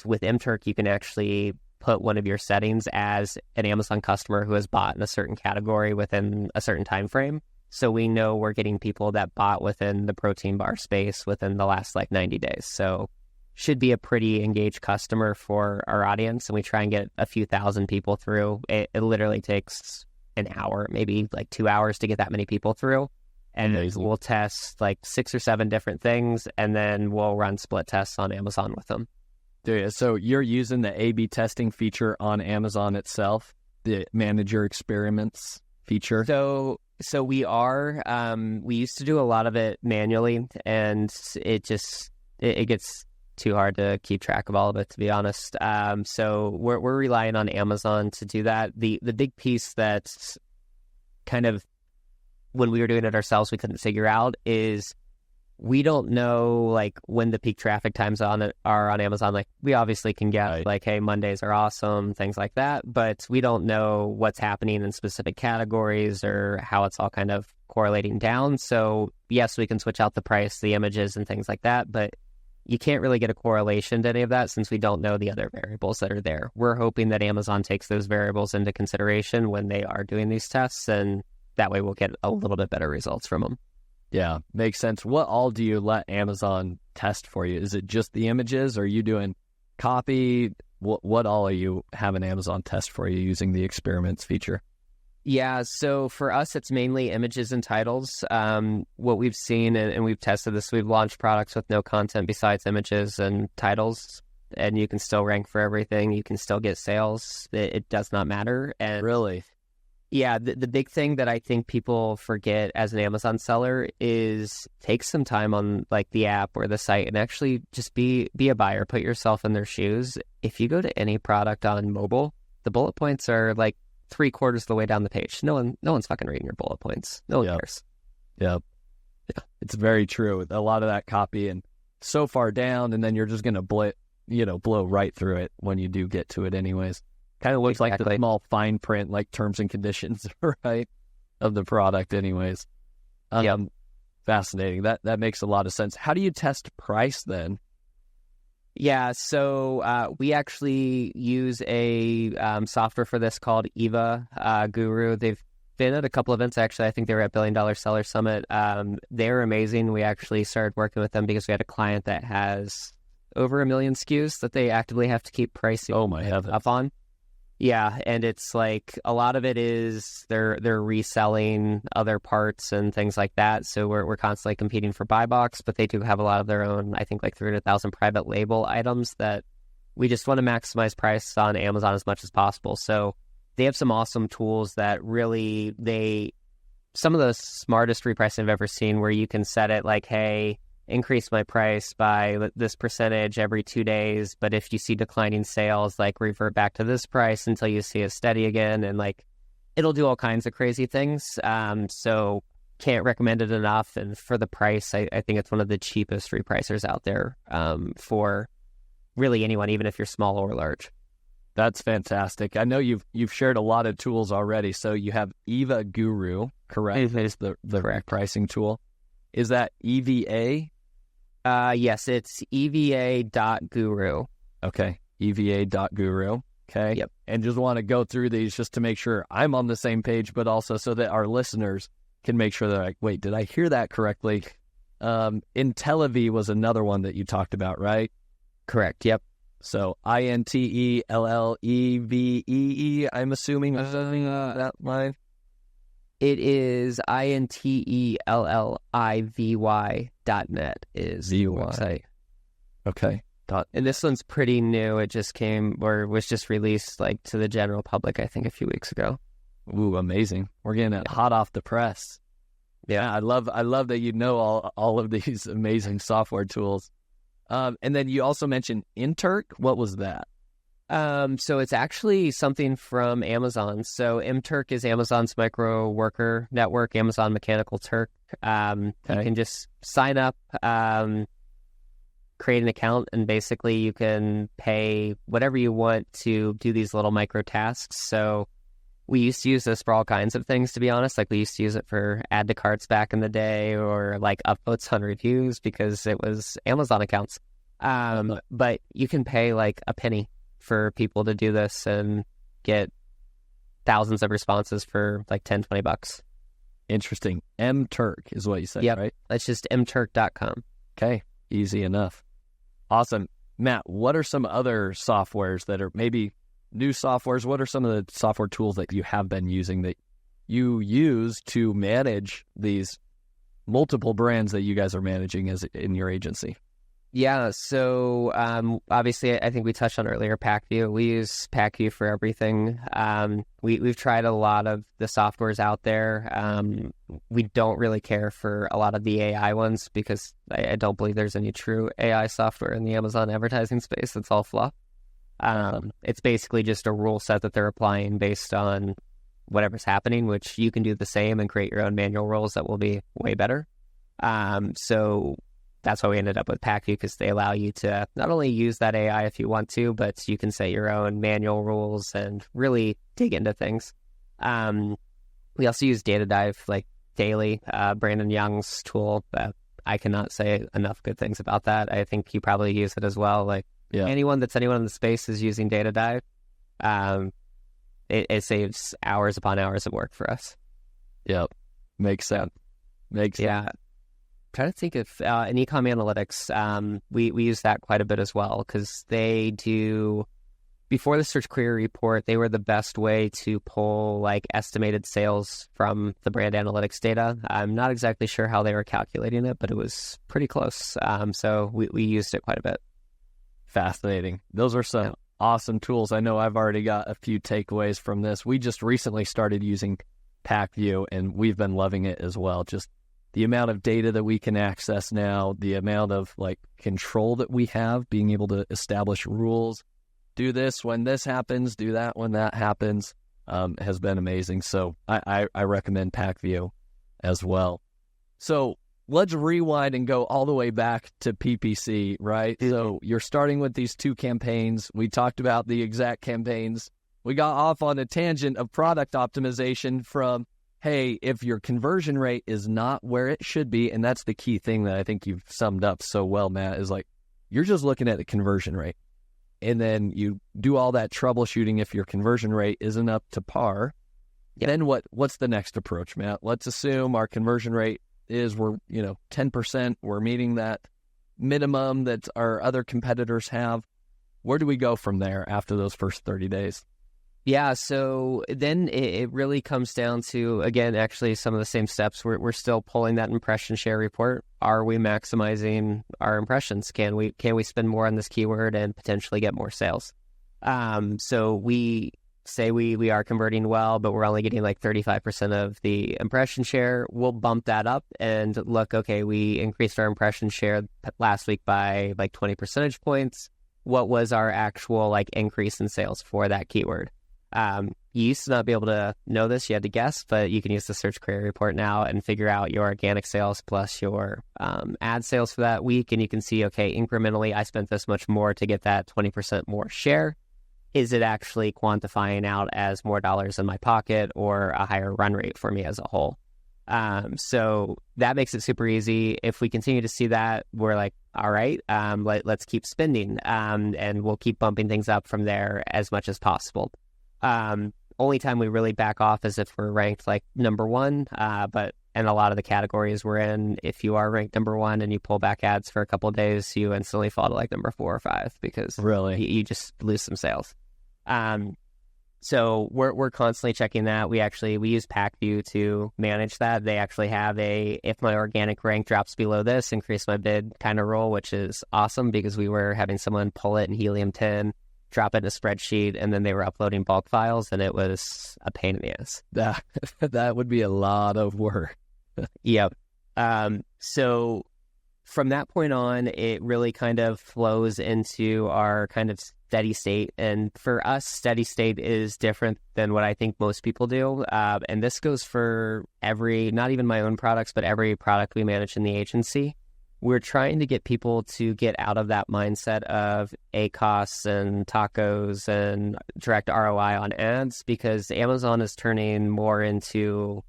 with MTurk, you can actually put one of your settings as an Amazon customer who has bought in a certain category within a certain time frame. So we know we're getting people that bought within the protein bar space within the last like 90 days. So should be a pretty engaged customer for our audience. And we try and get a few thousand people through. It literally takes an hour, maybe like 2 hours to get that many people through. And we'll test like 6 or 7 different things, and then we'll run split tests on Amazon with them. So you're using the A/B testing feature on Amazon itself, the manager experiments feature? So we are. We used to do a lot of it manually, and it gets too hard to keep track of all of it, to be honest. So we're relying on Amazon to do that. The big piece that's kind of, when we were doing it ourselves, we couldn't figure out is we don't know like when the peak traffic times are on Amazon. Like we obviously can get like, hey, Mondays are awesome, things like that, but we don't know what's happening in specific categories or how it's all kind of correlating down. So yes, we can switch out the price, the images and things like that, but you can't really get a correlation to any of that since we don't know the other variables that are there. We're hoping that Amazon takes those variables into consideration when they are doing these tests, and that way we'll get a little bit better results from them. Yeah, makes sense. What all do you let Amazon test for you? Is it just the images? Or are you doing copy? What all are you having Amazon test for you using the experiments feature? Yeah, so for us, it's mainly images and titles. What we've seen, and we've tested this, we've launched products with no content besides images and titles. and you can still rank for everything. You can still get sales. It does not matter. And Really? yeah, the big thing that I think people forget as an Amazon seller is take some time on like the app or the site and actually just be a buyer. Put yourself in their shoes. If you go to any product on mobile, the bullet points are like 3/4 of the way down the page. No one's fucking reading your bullet points. No one cares. Yep. Yeah, it's very true. A lot of that copy and so far down, and then you're just going to blow right through it when you do get to it anyways. Kind of looks like the small fine print, like terms and conditions, right, of the product anyways. Fascinating. That makes a lot of sense. How do you test price then? Yeah, so we actually use a software for this called Eva Guru. They've been at a couple events, actually. I think they were at $1 Billion Seller Summit. They're amazing. We actually started working with them because we had a client that has over 1 million SKUs that they actively have to keep pricing up on. Yeah, and it's like a lot of it is they're reselling other parts and things like that. So we're constantly competing for buy box, but they do have a lot of their own, I think like 300,000 private label items that we just want to maximize price on Amazon as much as possible. So they have some awesome tools that really some of the smartest repricing I've ever seen, where you can set it like, hey, increase my price by this percentage every 2 days, but if you see declining sales, like revert back to this price until you see it steady again, and like it'll do all kinds of crazy things. So can't recommend it enough. And for the price, I think it's one of the cheapest repricers out there for really anyone, even if you're small or large. That's fantastic. I know you've shared a lot of tools already. So you have Eva Guru, correct? Mm-hmm. Is the correct pricing tool. Is that EVA? Yes, it's eva.guru. Okay, eva.guru. Okay. Yep. And just want to go through these just to make sure I'm on the same page, but also so that our listeners can make sure they're like, wait, did I hear that correctly? IntelliVee was another one that you talked about, right? Correct. Yep. So INTELLEVEE, I'm assuming that line. It is INTELLIVY.net is the website. Okay. And this one's pretty new. It just was just released like to the general public, I think, a few weeks ago. Ooh, amazing. We're getting it hot off the press. Yeah, I love that you know all of these amazing software tools. And then you also mentioned Interc. What was that? So it's actually something from Amazon. So MTurk is Amazon's micro worker network, Amazon Mechanical Turk. You can just sign up, create an account, and basically you can pay whatever you want to do these little micro tasks. So we used to use this for all kinds of things, to be honest. Like we used to use it for add to carts back in the day, or like upvotes on reviews, because it was Amazon accounts. But you can pay like a penny for people to do this and get thousands of responses for like $10-$20. Interesting. MTurk is what you said, right? That's just mturk.com. Okay, easy enough. Awesome. Matt, what are some other softwares that are maybe new softwares? What are some of the software tools that you have been using that you use to manage these multiple brands that you guys are managing as in your agency? Yeah, so obviously I think we touched on earlier PackView. We use PackView for everything. We've tried a lot of the softwares out there. We don't really care for a lot of the AI ones, because I don't believe there's any true AI software in the Amazon advertising space. It's all fluff. It's basically just a rule set that they're applying based on whatever's happening, which you can do the same and create your own manual rules that will be way better. So that's why we ended up with PackView, because they allow you to not only use that AI if you want to, but you can set your own manual rules and really dig into things. We also use Data Dive like daily. Brandon Young's tool, I cannot say enough good things about that. I think you probably use it as well. Like anyone in the space is using Data Dive. It saves hours upon hours of work for us. Yep. Makes sense. Trying to think of in Ecom Analytics, we use that quite a bit as well, because they do, before the search query report, they were the best way to pull like estimated sales from the brand analytics data. I'm not exactly sure how they were calculating it, but it was pretty close. So we used it quite a bit. fascinating. Those are some awesome tools. I know I've already got a few takeaways from this. We just recently started using PackView, and we've been loving it as well. Just the amount of data that we can access now, the amount of like control that we have, being able to establish rules, do this when this happens, do that when that happens, has been amazing. So I recommend PackView as well. So let's rewind and go all the way back to PPC, right? So you're starting with these 2 campaigns. We talked about the exact campaigns. We got off on a tangent of product optimization from, hey, if your conversion rate is not where it should be, and that's the key thing that I think you've summed up so well, Matt, is like, you're just looking at the conversion rate. And then you do all that troubleshooting if your conversion rate isn't up to par. Yep. Then what's the next approach, Matt? Let's assume our conversion rate is 10%. We're meeting that minimum that our other competitors have. Where do we go from there after those first 30 days? Yeah, so then it really comes down to, again, actually some of the same steps. We're still pulling that impression share report. Are we maximizing our impressions? Can we spend more on this keyword and potentially get more sales? So we say we are converting well, but we're only getting like 35% of the impression share. We'll bump that up and look, okay, we increased our impression share last week by like 20 percentage points. What was our actual like increase in sales for that keyword? You used to not be able to know this, you had to guess, but you can use the search query report now and figure out your organic sales plus your ad sales for that week. And you can see, okay, incrementally, I spent this much more to get that 20% more share. Is it actually quantifying out as more dollars in my pocket or a higher run rate for me as a whole? So that makes it super easy. If we continue to see that, we're like, all right, let's keep spending, and we'll keep bumping things up from there as much as possible. Only time we really back off is if we're ranked like number 1, but in a lot of the categories we're in, if you are ranked number 1 and you pull back ads for a couple of days, you instantly fall to like number 4 or 5 because really you just lose some sales. So we're constantly checking that. We use PackView to manage that. They actually have if my organic rank drops below this, increase my bid kind of rule, which is awesome because we were having someone pull it in Helium 10, drop it in a spreadsheet, and then they were uploading bulk files, and it was a pain in the ass. That would be a lot of work. Yep. So from that point on, it really kind of flows into our kind of steady state. And for us, steady state is different than what I think most people do. And this goes for not even my own products, but every product we manage in the agency. We're trying to get people to get out of that mindset of ACOS and tacos and direct ROI on ads, because Amazon is turning more into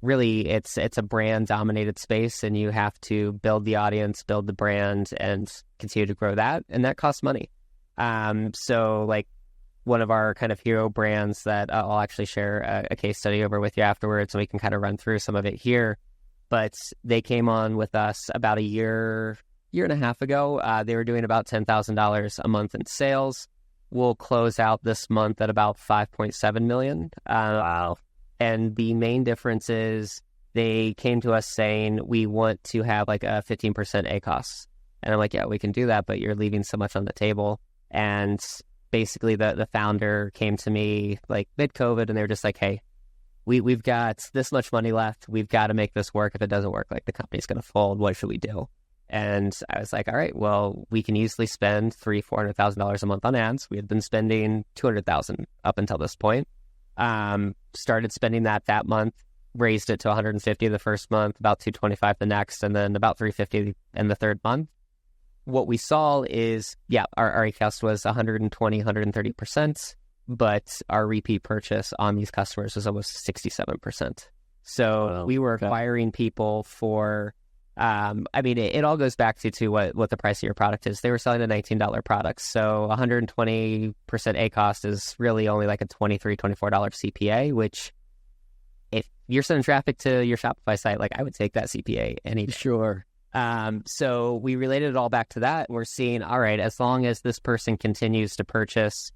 really it's a brand dominated space, and you have to build the audience, build the brand, and continue to grow that. And that costs money. So like one of our kind of hero brands that I'll actually share a case study over with you afterwards, so we can kind of run through some of it here. But they came on with us about a year and a half ago. They were doing about $10,000 a month in sales. We'll close out this month at about $5.7 million. Wow. And the main difference is they came to us saying, we want to have like a 15% ACOS. And I'm like, yeah, we can do that, but you're leaving so much on the table. And basically the founder came to me like mid-COVID, and they were just like, hey, we've got this much money left. We've got to make this work. If it doesn't work, like the company's going to fold. What should we do? And I was like, all right, well, we can easily spend $300,000-$400,000 a month on ads. We had been spending $200,000 up until this point. Started spending that month, raised it to $150 the first month, about $225 the next, and then about $350 in the third month. What we saw is, our ACOS was 120-130%. But our repeat purchase on these customers was almost 67%. So we were acquiring people for, it all goes back to what the price of your product is. They were selling a $19 product. So 120% ACOS is really only like a $23, $24 CPA, which if you're sending traffic to your Shopify site, like I would take that CPA any day. Sure. So we related it all back to that. We're seeing, all right, as long as this person continues to purchase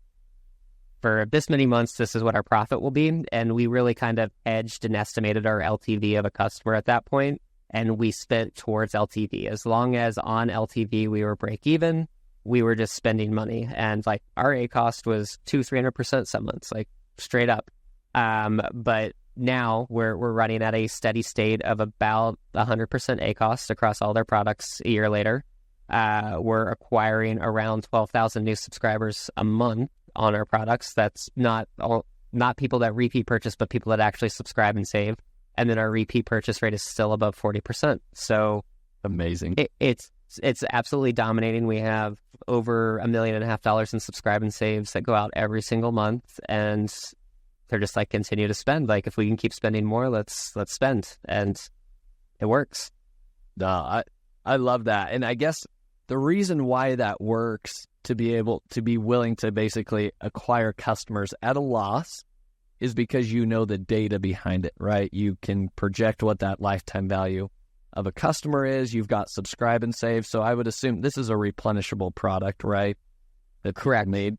for this many months, this is what our profit will be. And we really kind of edged and estimated our LTV of a customer at that point, and we spent towards LTV. As long as on LTV we were break even, we were just spending money, and like our A cost was 200-300% some months, like straight up. But now we're running at a steady state of about 100% A cost across all their products a year later. We're acquiring around 12,000 new subscribers a month on our products. That's not people that repeat purchase, but people that actually subscribe and save. And then our repeat purchase rate is still above 40%. So amazing. It's absolutely dominating. We have over $1.5 million in subscribe and saves that go out every single month, and they're just like, continue to spend. Like, if we can keep spending more, let's spend, and it works. I love that, and I guess the reason why that works, to be able to be willing to basically acquire customers at a loss, is because you know the data behind it, right? You can project what that lifetime value of a customer is. You've got subscribe and save, so I would assume this is a replenishable product, right? That's correct. Made.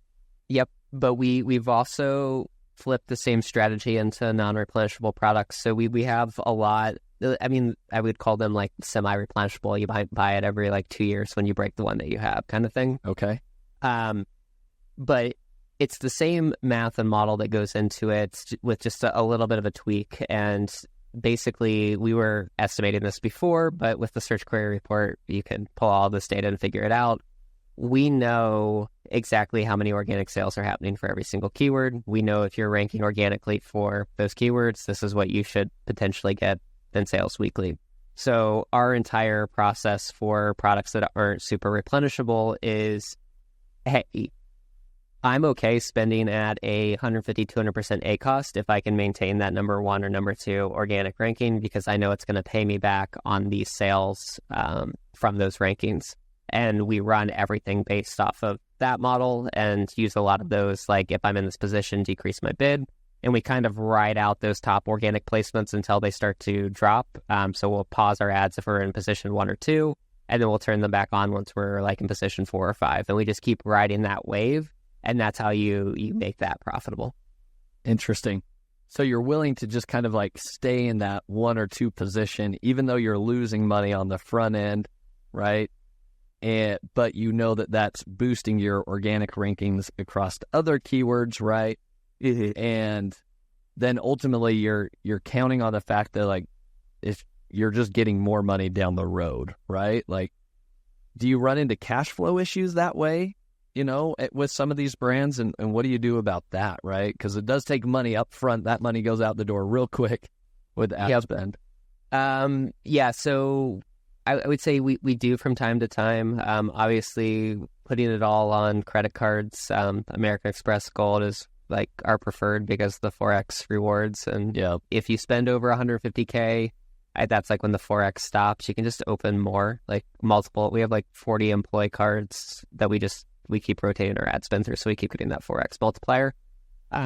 Yep, but we've also flipped the same strategy into non-replenishable products. So we have a lot. I mean, I would call them like semi-replenishable. You buy it every like 2 years when you break the one that you have, kind of thing. Okay. But it's the same math and model that goes into it with just a little bit of a tweak. And basically, we were estimating this before, but with the search query report, you can pull all this data and figure it out. We know exactly how many organic sales are happening for every single keyword. We know if you're ranking organically for those keywords, this is what you should potentially get in sales weekly. So our entire process for products that aren't super replenishable is, hey, I'm okay spending at a 150-200% A cost if I can maintain that number 1 or number 2 organic ranking, because I know it's going to pay me back on these sales from those rankings. And we run everything based off of that model and use a lot of those, like, if I'm in this position, decrease my bid. And we kind of ride out those top organic placements until they start to drop. So we'll pause our ads if we're in position 1 or 2, and then we'll turn them back on once we're like in position 4 or 5. And we just keep riding that wave. And that's how you make that profitable. Interesting. So you're willing to just kind of like stay in that 1 or 2 position, even though you're losing money on the front end, right? But you know that that's boosting your organic rankings across other keywords, right? Mm-hmm. And then ultimately you're counting on the fact that, like, if you're just getting more money down the road, right? Like, do you run into cash flow issues that way, you know, with some of these brands? And what do you do about that, right? Because it does take money up front. That money goes out the door real quick with ad spend. Yeah, so I would say we do from time to time. Obviously, putting it all on credit cards, American Express Gold is like our preferred because of the 4X rewards. And if you spend over $150K, that's like when the 4X stops. You can just open more, like multiple. We have like 40 employee cards that we keep rotating our ad spend through, so we keep getting that 4X multiplier.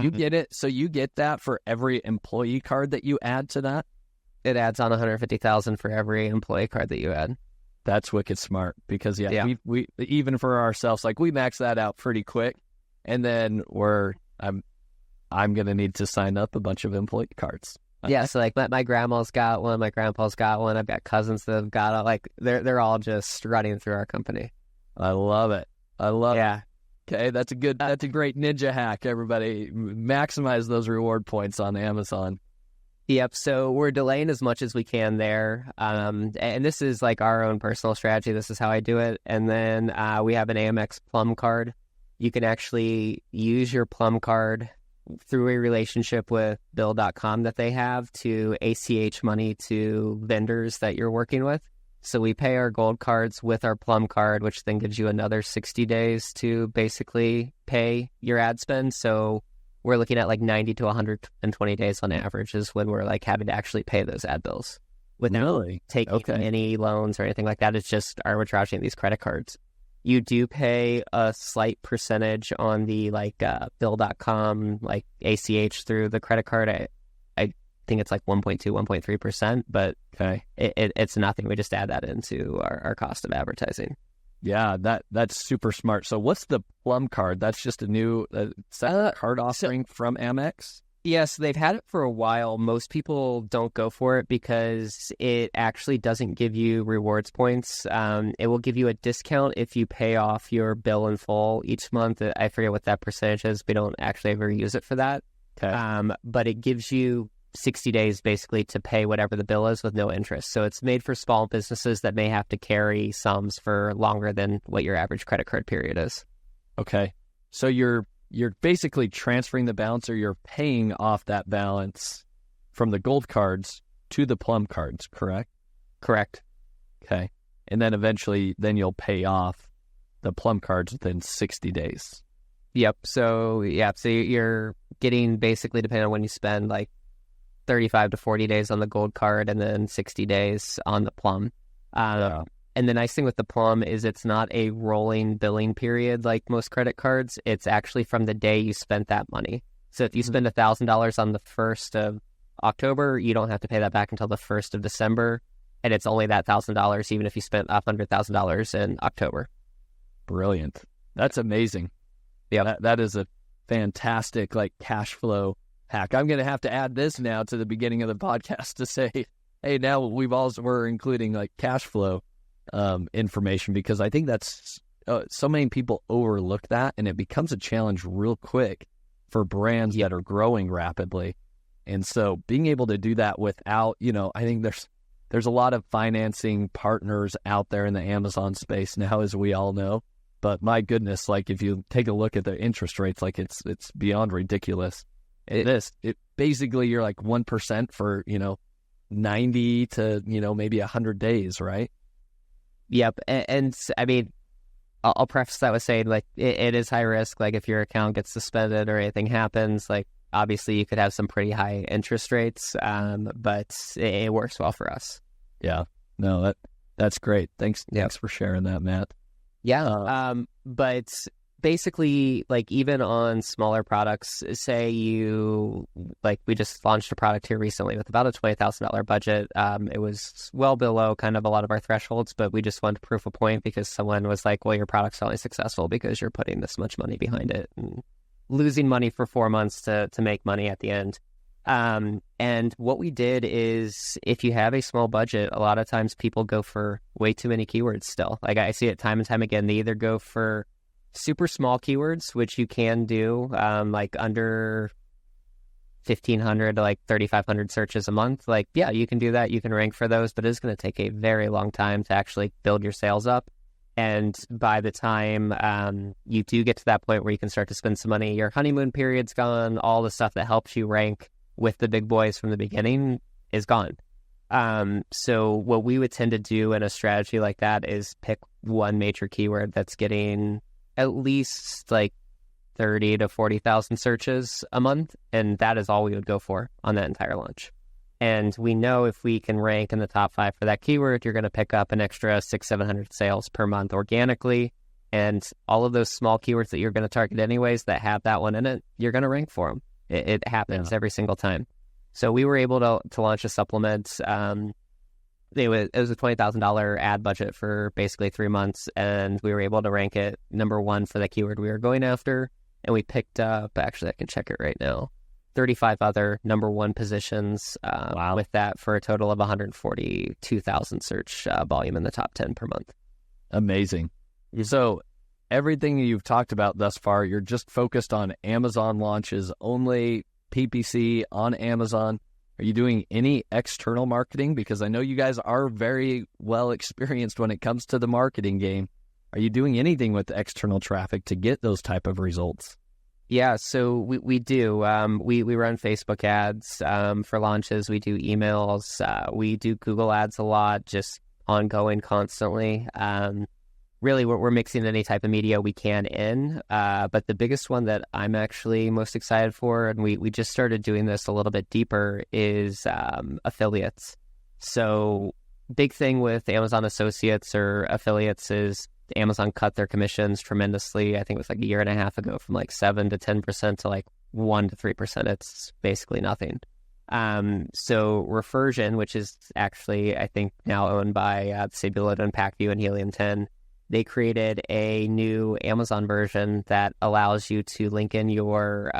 You get it. So you get that for every employee card that you add to that? It adds on $150,000 for every employee card that you add. That's wicked smart because we even for ourselves, like, we max that out pretty quick, and then I'm gonna need to sign up a bunch of employee cards. Yeah, so like my grandma's got one, my grandpa's got one. I've got cousins that have got it. Like they're all just running through our company. I love it. Yeah. Okay, that's a great ninja hack. Everybody, maximize those reward points on Amazon. Yep. So we're delaying as much as we can there. And this is like our own personal strategy. This is how I do it. And then we have an Amex Plum card. You can actually use your Plum card through a relationship with Bill.com that they have to ACH money to vendors that you're working with. So we pay our gold cards with our Plum card, which then gives you another 60 days to basically pay your ad spend. So we're looking at like 90 to 120 days on average is when we're like having to actually pay those ad bills without taking any loans or anything like that. It's just arbitraging these credit cards. You do pay a slight percentage on the like Bill.com like ACH through the credit card. I think it's like 1.2, 1.3%, but it's nothing. We just add that into our cost of advertising. Yeah, that's super smart. So what's the Plum card? That's just a new card offering from Amex? Yes, they've had it for a while. Most people don't go for it because it actually doesn't give you rewards points. It will give you a discount if you pay off your bill in full each month. I forget what that percentage is. We don't actually ever use it for that. Okay. But it gives you 60 days basically to pay whatever the bill is with no interest. So it's made for small businesses that may have to carry sums for longer than what your average credit card period is. Okay. So you're basically transferring the balance, or you're paying off that balance from the gold cards to the plum cards, correct? Correct. Okay. And then eventually you'll pay off the plum cards within 60 days. Yep. So you're getting, basically, depending on when you spend, like 35 to 40 days on the gold card and then 60 days on the plum. And the nice thing with the plum is it's not a rolling billing period like most credit cards. It's actually from the day you spent that money. So if you spend $1,000 on the 1st of October, you don't have to pay that back until the 1st of December. And it's only that $1,000 even if you spent $100,000 in October. Brilliant. That's amazing. Yeah, that is a fantastic cash flow hack. I'm going to have to add this now to the beginning of the podcast to say, hey, now we're including cash flow information, because I think that's so many people overlook that, and it becomes a challenge real quick for brands that are growing rapidly. And so being able to do that without, I think there's a lot of financing partners out there in the Amazon space now, as we all know. But my goodness, if you take a look at the interest rates, it's beyond ridiculous. It basically, you're 1% for 90 to maybe 100 days, right? Yep. And I mean, I'll preface that with saying it is high risk. If your account gets suspended or anything happens, obviously you could have some pretty high interest rates, but it works well for us. Yeah. No, that's great. Thanks for sharing that, Matt. Yeah. But basically, even on smaller products, say we just launched a product here recently with about a $20,000 budget. It was well below kind of a lot of our thresholds, but we just wanted to prove a point because someone was like, well, your product's only successful because you're putting this much money behind it and losing money for 4 months to make money at the end. And what we did is, if you have a small budget, a lot of times people go for way too many keywords still. I see it time and time again. They either go for super small keywords, which you can do, under 1,500 to 3,500 searches a month. You can do that. You can rank for those, but it's going to take a very long time to actually build your sales up. And by the time you do get to that point where you can start to spend some money, your honeymoon period's gone. All the stuff that helps you rank with the big boys from the beginning is gone. So what we would tend to do in a strategy like that is pick one major keyword that's getting at least 30 to 40,000 searches a month, and that is all we would go for on that entire launch. And we know if we can rank in the top 5 for that keyword, you're going to pick up an extra 600-700 sales per month organically. And all of those small keywords that you're going to target anyways that have that one in it, you're going to rank for them. It happens every single time. So we were able to launch a supplement. It was a $20,000 ad budget for basically 3 months, and we were able to rank it number 1 for the keyword we were going after. And we picked up, actually I can check it right now, 35 other number 1 positions with that, for a total of 142,000 search volume in the top 10 per month. Amazing. So everything you've talked about thus far, you're just focused on Amazon launches only, PPC on Amazon. Are you doing any external marketing? Because I know you guys are very well experienced when it comes to the marketing game. Are you doing anything with external traffic to get those type of results? Yeah, so we do. We run Facebook ads for launches. We do emails. We do Google ads a lot, just ongoing, constantly. Really, we're mixing any type of media we can in. But the biggest one that I'm actually most excited for, and we just started doing this a little bit deeper, is affiliates. So big thing with Amazon Associates or affiliates is Amazon cut their commissions tremendously. I think it was a year and a half ago, from 7 to 10% to 1 to 3%. It's basically nothing. So Reversion, which is actually, I think, now owned by Sabulo and Packview and Helium 10, they created a new Amazon version that allows you to link in your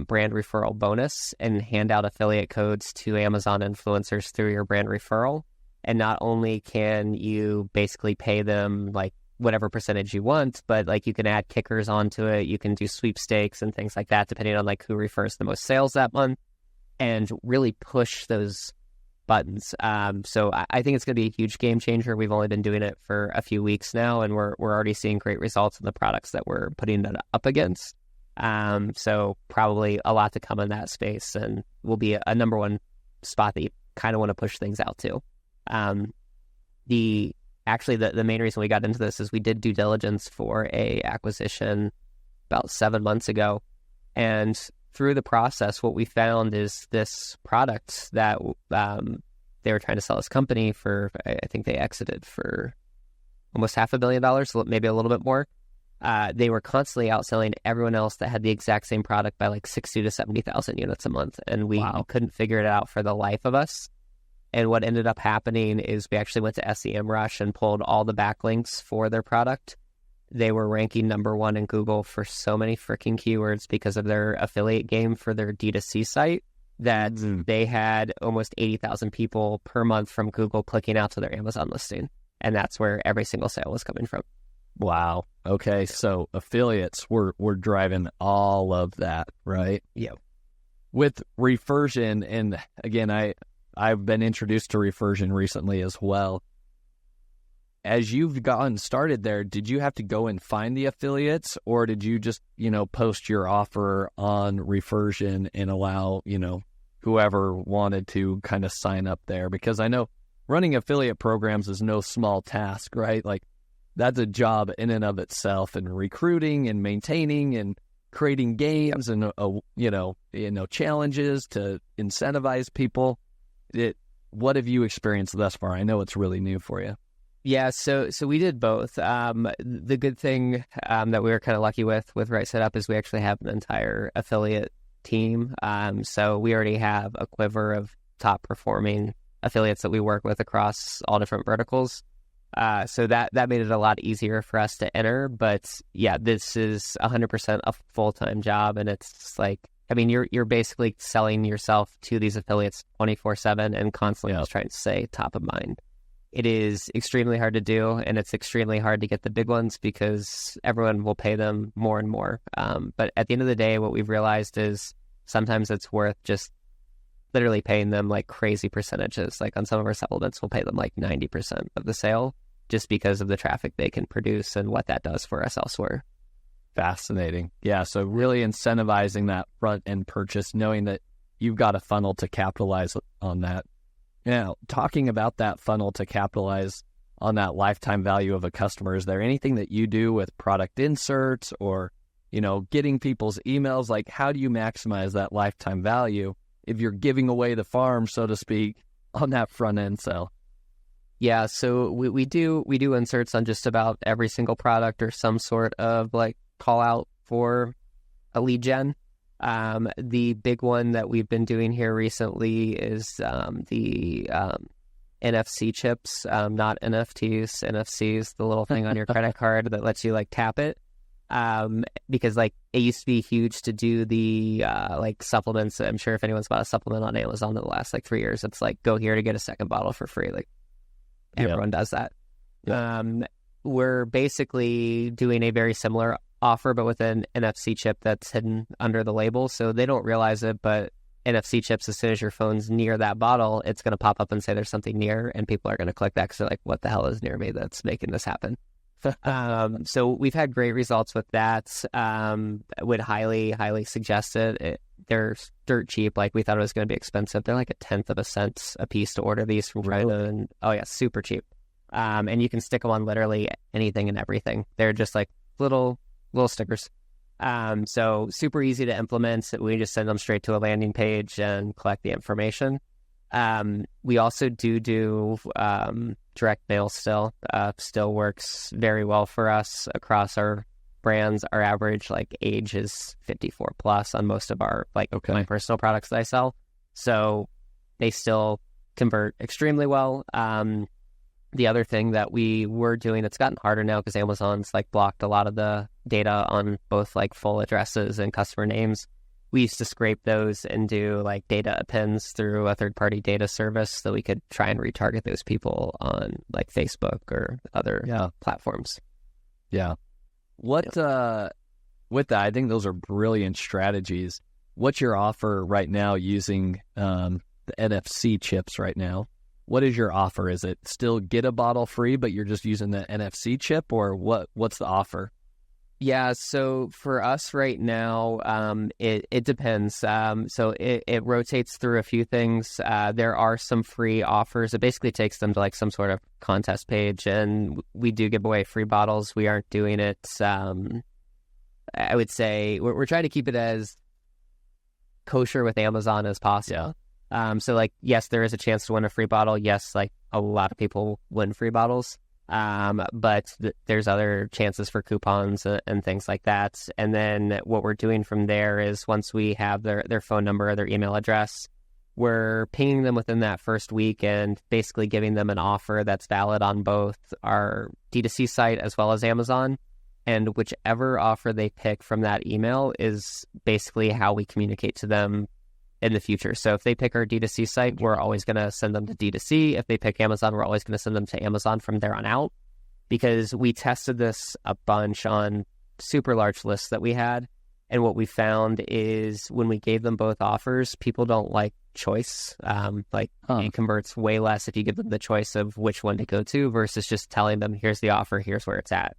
brand referral bonus and hand out affiliate codes to Amazon influencers through your brand referral. And not only can you basically pay them like whatever percentage you want, but like you can add kickers onto it. You can do sweepstakes and things like that, depending on like who refers the most sales that month, and really push those buttons. So I think it's going to be a huge game changer. We've only been doing it for a few weeks now, and we're already seeing great results in the products that we're putting it up against. So probably a lot to come in that space, and will be a number one spot that you kind of want to push things out to. The main reason we got into this is we did due diligence for a acquisition about 7 months ago, and through the process, what we found is this product that they were trying to sell this company for, I think they exited for almost $500 million, maybe a little bit more. They were constantly outselling everyone else that had the exact same product by like 60 to 70,000 units a month. And we couldn't figure it out for the life of us. And what ended up happening is we actually went to SEMrush and pulled all the backlinks for their product. They were ranking number one in Google for so many freaking keywords because of their affiliate game for their D2C site that they had almost 80,000 people per month from Google clicking out to their Amazon listing. And that's where every single sale was coming from. Wow. Okay. So affiliates were driving all of that, right? Yeah. With Refersion, and again, I've been introduced to Refersion recently as well. As you've gotten started there, did you have to go and find the affiliates, or did you just, post your offer on Refersion and allow, whoever wanted to kind of sign up there? Because I know running affiliate programs is no small task, right? Like that's a job in and of itself, and recruiting and maintaining and creating games and, challenges to incentivize people. What have you experienced thus far? I know it's really new for you. Yeah, so we did both. The good thing that we were kind of lucky with Right Side Up is we actually have an entire affiliate team. So we already have a quiver of top performing affiliates that we work with across all different verticals. So that made it a lot easier for us to enter. But yeah, this is 100% a full-time job, and it's like, I mean, you're basically selling yourself to these affiliates 24/7 and constantly just trying to stay top of mind. It is extremely hard to do, and it's extremely hard to get the big ones because everyone will pay them more and more. But at the end of the day, what we've realized is sometimes it's worth just literally paying them like crazy percentages. Like on some of our supplements, we'll pay them like 90% of the sale just because of the traffic they can produce and what that does for us elsewhere. Fascinating. Yeah, so really incentivizing that front end purchase, knowing that you've got a funnel to capitalize on that. Now, talking about that funnel to capitalize on that lifetime value of a customer, is there anything that you do with product inserts or, getting people's emails? Like, how do you maximize that lifetime value if you're giving away the farm, so to speak, on that front end sale? Yeah, so we do inserts on just about every single product or some sort of like call out for a lead gen. The big one that we've been doing here recently is the NFC chips, not NFTs. NFCs, the little thing on your credit card that lets you like tap it. Because like it used to be huge to do the like supplements. I'm sure if anyone's bought a supplement on Amazon in the last like 3 years, it's like go here to get a second bottle for free. Like everyone does that. Yep. We're basically doing a very similar offer, but with an NFC chip that's hidden under the label, so they don't realize it, but NFC chips, as soon as your phone's near that bottle, it's going to pop up and say there's something near, and people are going to click that because they're like, what the hell is near me that's making this happen? So we've had great results with that. Would highly suggest it. They're dirt cheap. Like we thought it was going to be expensive. They're like 1/10 of a cent a piece to order these from China, and super cheap. And you can stick them on literally anything and everything. They're just like little stickers. So super easy to implement. We just send them straight to a landing page and collect the information. We also do direct mail still. Still works very well for us across our brands. Our average like age is 54 plus on most of our my personal products that I sell. So they still convert extremely well. The other thing that we were doing, it's gotten harder now because Amazon's like blocked a lot of the data on both like full addresses and customer names. We used to scrape those and do like data appends through a third-party data service so we could try and retarget those people on like Facebook or other platforms. Yeah. With that, I think those are brilliant strategies. What's your offer right now using the NFC chips right now? What is your offer? Is it still get a bottle free, but you're just using the NFC chip, or what's the offer? Yeah, so for us right now, it depends. So it rotates through a few things. There are some free offers. It basically takes them to like some sort of contest page, and we do give away free bottles. We aren't doing it. I would say we're trying to keep it as kosher with Amazon as possible. So like, yes, there is a chance to win a free bottle. Yes, like a lot of people win free bottles. But there's other chances for coupons and things like that. And then what we're doing from there is once we have their phone number or their email address, we're pinging them within that first week and basically giving them an offer that's valid on both our D2C site as well as Amazon. And whichever offer they pick from that email is basically how we communicate to them in the future. So if they pick our D2C site, we're always going to send them to D2C. If they pick Amazon, we're always going to send them to Amazon from there on out, because we tested this a bunch on super large lists that we had. And what we found is when we gave them both offers, people don't like choice. It converts way less if you give them the choice of which one to go to versus just telling them, here's the offer, here's where it's at.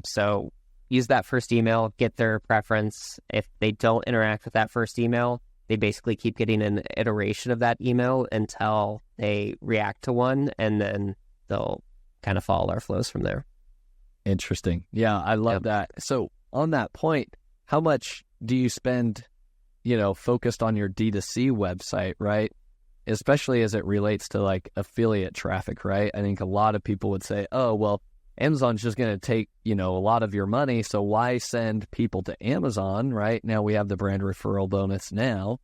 So use that first email, get their preference. If they don't interact with that first email, they basically keep getting an iteration of that email until they react to one, and then they'll kind of follow our flows from there. Interesting. Yeah, I love that. So on that point, how much do you spend, focused on your D2C website, right? Especially as it relates to like affiliate traffic, right? I think a lot of people would say, oh, well, Amazon's just going to take, a lot of your money. So why send people to Amazon, right? Now we have the brand referral bonus now.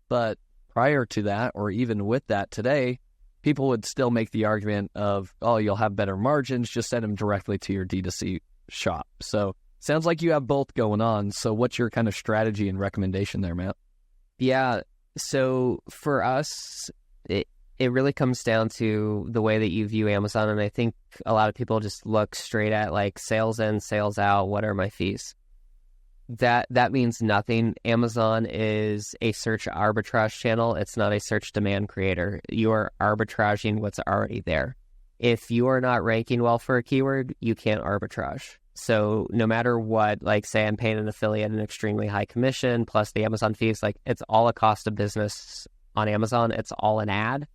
But prior to that, or even with that today, people would still make the argument of, oh, you'll have better margins. Just send them directly to your D2C shop. So sounds like you have both going on. So what's your kind of strategy and recommendation there, Matt? Yeah. So for us, it really comes down to the way that you view Amazon. And I think a lot of people just look straight at like sales in, sales out. What are my fees? That means nothing. Amazon is a search arbitrage channel. It's not a search demand creator. You are arbitraging what's already there. If you are not ranking well for a keyword, you can't arbitrage. So no matter what, like say I'm paying an affiliate an extremely high commission plus the Amazon fees, like it's all a cost of business on Amazon. It's all an ad.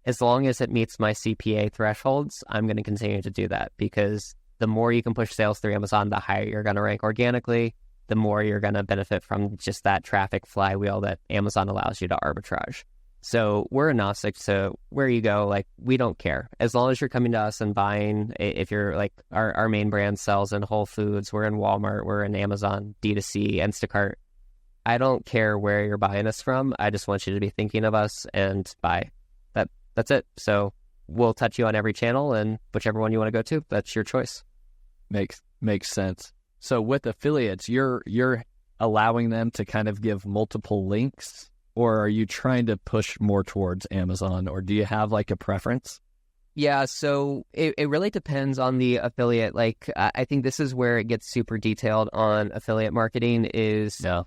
As long as it meets my CPA thresholds, I'm going to continue to do that, because the more you can push sales through Amazon, the higher you're going to rank organically, the more you're going to benefit from just that traffic flywheel that Amazon allows you to arbitrage. So we're agnostic to where you go. Like, we don't care. As long as you're coming to us and buying, if you're like our main brand sells in Whole Foods, we're in Walmart, we're in Amazon, D2C, Instacart. I don't care where you're buying us from. I just want you to be thinking of us and buy. That's it. So we'll touch you on every channel, and whichever one you want to go to, that's your choice. Makes sense. So with affiliates, you're allowing them to kind of give multiple links, or are you trying to push more towards Amazon, or do you have like a preference? Yeah, so it really depends on the affiliate. Like, I think this is where it gets super detailed on affiliate marketing is... Yeah.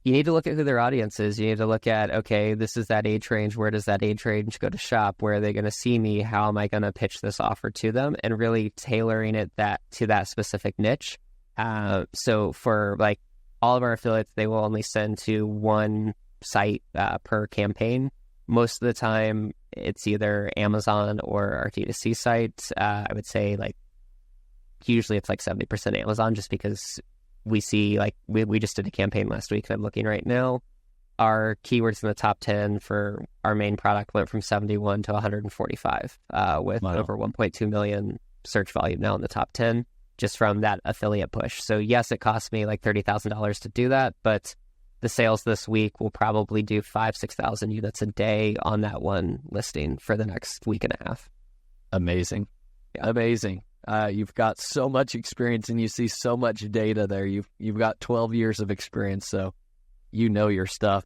You need to look at who their audience is. You need to look at, okay, this is that age range. Where does that age range go to shop? Where are they going to see me? How am I going to pitch this offer to them? And really tailoring it to that specific niche. So for like all of our affiliates, they will only send to one site per campaign. Most of the time, it's either Amazon or our D2C site. I would say like usually it's like 70% Amazon, just because we see, like, we just did a campaign last week, and I'm looking right now. Our keywords in the top 10 for our main product went from 71 to 145 with over 1.2 million search volume now in the top 10 just from that affiliate push. So yes, it cost me like $30,000 to do that, but the sales this week will probably do 5,000-6,000 units a day on that one listing for the next week and a half. Amazing. Amazing. You've got so much experience and you see so much data there. You've got 12 years of experience, so you know your stuff.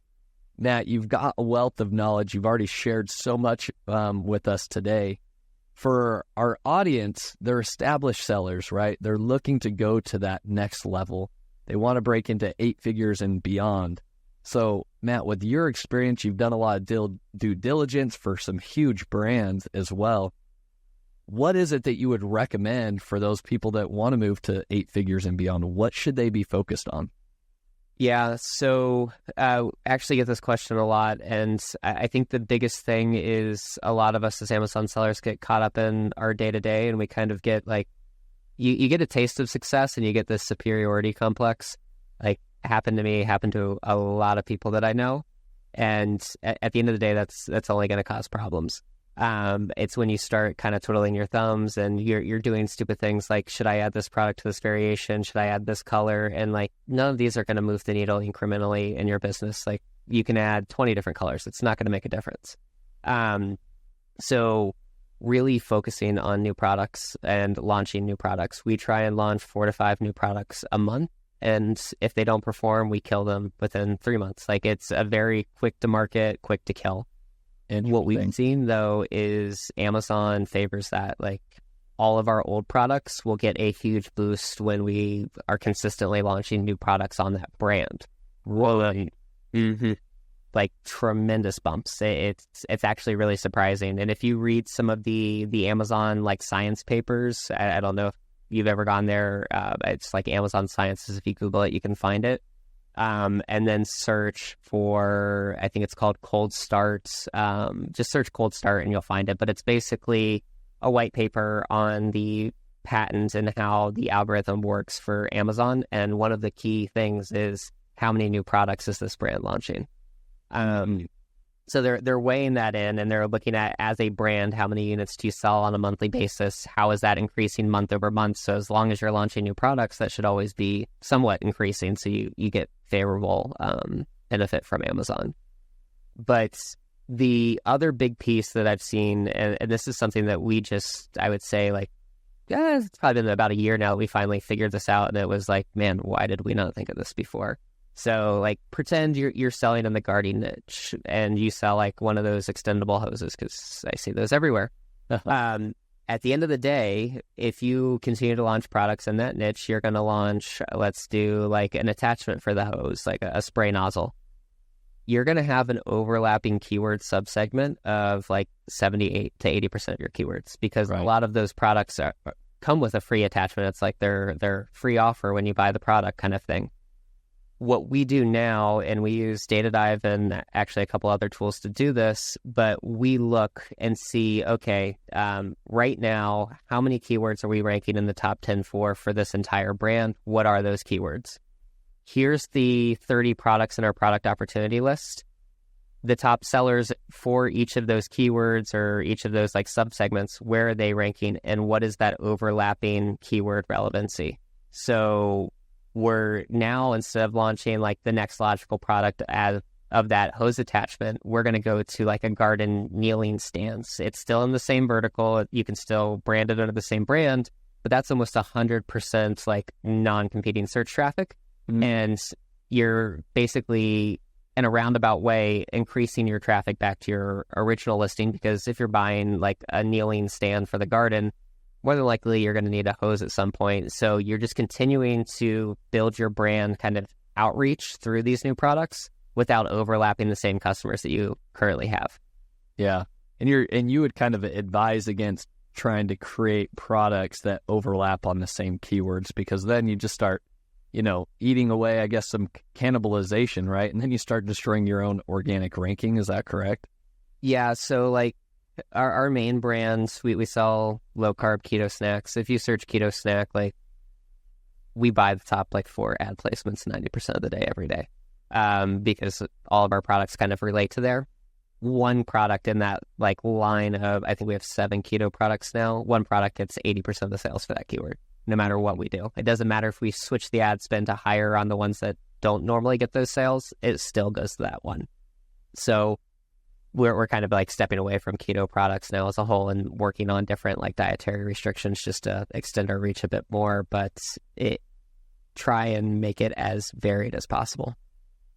Matt, you've got a wealth of knowledge. You've already shared so much with us today. For our audience, they're established sellers, right? They're looking to go to that next level. They want to break into 8 figures and beyond. So, Matt, with your experience, you've done a lot of due diligence for some huge brands as well. What is it that you would recommend for those people that want to move to 8 figures and beyond? What should they be focused on? Yeah, so I actually get this question a lot, and I think the biggest thing is a lot of us as Amazon sellers get caught up in our day-to-day, and we kind of get like, you get a taste of success, and you get this superiority complex. Like, happened to me, happened to a lot of people that I know, and at the end of the day, that's only going to cause problems. It's when you start kind of twiddling your thumbs and you're doing stupid things like, should I add this product to this variation? Should I add this color? And like, none of these are going to move the needle incrementally in your business. Like, you can add 20 different colors. It's not going to make a difference. So really focusing on new products and launching new products. We try and launch 4 to 5 new products a month. And if they don't perform, we kill them within 3 months. Like, it's a very quick to market, quick to kill. And what we've seen, though, is Amazon favors that. Like, all of our old products will get a huge boost when we are consistently launching new products on that brand. Like, tremendous bumps. It's actually really surprising. And if you read some of the Amazon, like, science papers, I don't know if you've ever gone there. It's like Amazon Sciences. If you Google it, you can find it. And then search for, I think it's called Cold Start. Just search Cold Start and you'll find it. But it's basically a white paper on the patent and how the algorithm works for Amazon. And one of the key things is, how many new products is this brand launching? So they're weighing that in, and they're looking at, as a brand, how many units do you sell on a monthly basis? How is that increasing month over month? So as long as you're launching new products, that should always be somewhat increasing, so you get favorable benefit from Amazon. But the other big piece that I've seen, and this is something that we just, I would say, like, it's probably been about a year now that we finally figured this out, and it was like, man, why did we not think of this before? So, like, pretend you're selling in the gardening niche and you sell like one of those extendable hoses, because I see those everywhere. At the end of the day, if you continue to launch products in that niche, you're going to launch, let's do like an attachment for the hose, like a spray nozzle. You're going to have an overlapping keyword subsegment of like 78 to 80% of your keywords, because a lot of those products come with a free attachment. It's like their free offer when you buy the product kind of thing. What we do now, and we use Data Dive and actually a couple other tools to do this, but we look and see, okay, right now, how many keywords are we ranking in the top 10 for this entire brand? What are those keywords? Here's the 30 products in our product opportunity list. The top sellers for each of those keywords or each of those like subsegments, where are they ranking, and what is that overlapping keyword relevancy? So we're now, instead of launching like the next logical product of that hose attachment, we're going to go to like a garden kneeling stance. It's still in the same vertical. You can still brand it under the same brand, but that's almost 100% like non-competing search traffic. And you're basically, in a roundabout way, increasing your traffic back to your original listing, because if you're buying like a kneeling stand for the garden, more than likely you're going to need a hose at some point. So you're just continuing to build your brand kind of outreach through these new products without overlapping the same customers that you currently have. Yeah. And you would kind of advise against trying to create products that overlap on the same keywords, because then you just start, eating away, I guess, some cannibalization, right? And then you start destroying your own organic ranking. Is that correct? Yeah. So like, our main brands, we sell low-carb keto snacks. If you search keto snack, like, we buy the top like 4 ad placements 90% of the day, every day, because all of our products kind of relate to there. One product in that like line of, I think we have 7 keto products now. One product gets 80% of the sales for that keyword, no matter what we do. It doesn't matter if we switch the ad spend to higher on the ones that don't normally get those sales, it still goes to that one. So we're kind of like stepping away from keto products now as a whole and working on different like dietary restrictions just to extend our reach a bit more, but try and make it as varied as possible.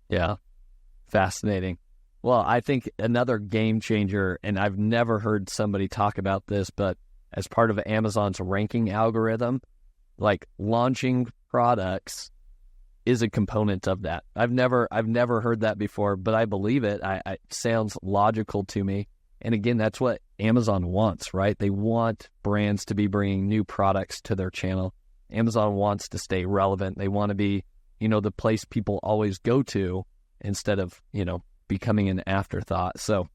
Yeah. Fascinating. Well, I think another game changer, and I've never heard somebody talk about this, but as part of Amazon's ranking algorithm, like launching products is a component of that. I've never heard that before, but I believe it. It sounds logical to me. And again, that's what Amazon wants, right? They want brands to be bringing new products to their channel. Amazon wants to stay relevant. They want to be, the place people always go to instead of, becoming an afterthought. So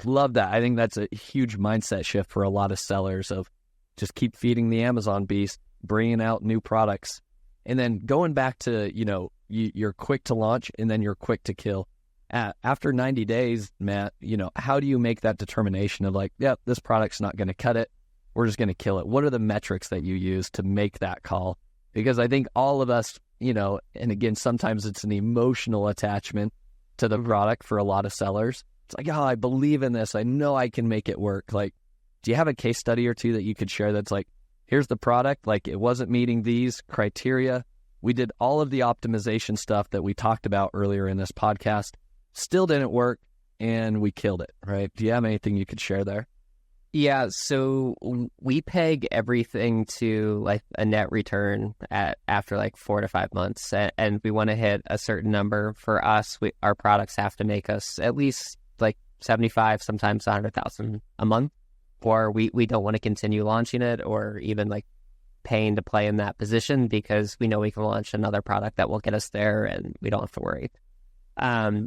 love that. I think that's a huge mindset shift for a lot of sellers of just keep feeding the Amazon beast, bringing out new products. And then going back to, you're quick to launch and then you're quick to kill. After 90 days, Matt, how do you make that determination of like, yeah, this product's not going to cut it. We're just going to kill it. What are the metrics that you use to make that call? Because I think all of us, and again, sometimes it's an emotional attachment to the product for a lot of sellers. It's like, oh, I believe in this. I know I can make it work. Like, do you have a case study or two that you could share that's like, here's the product, like it wasn't meeting these criteria. We did all of the optimization stuff that we talked about earlier in this podcast, still didn't work, and we killed it, right? Do you have anything you could share there? Yeah, so we peg everything to like a net return after like 4 to 5 months, and we want to hit a certain number. For us, our products have to make us at least like 75, sometimes 100,000 a month, or we don't want to continue launching it or even like paying to play in that position because we know we can launch another product that will get us there and we don't have to worry.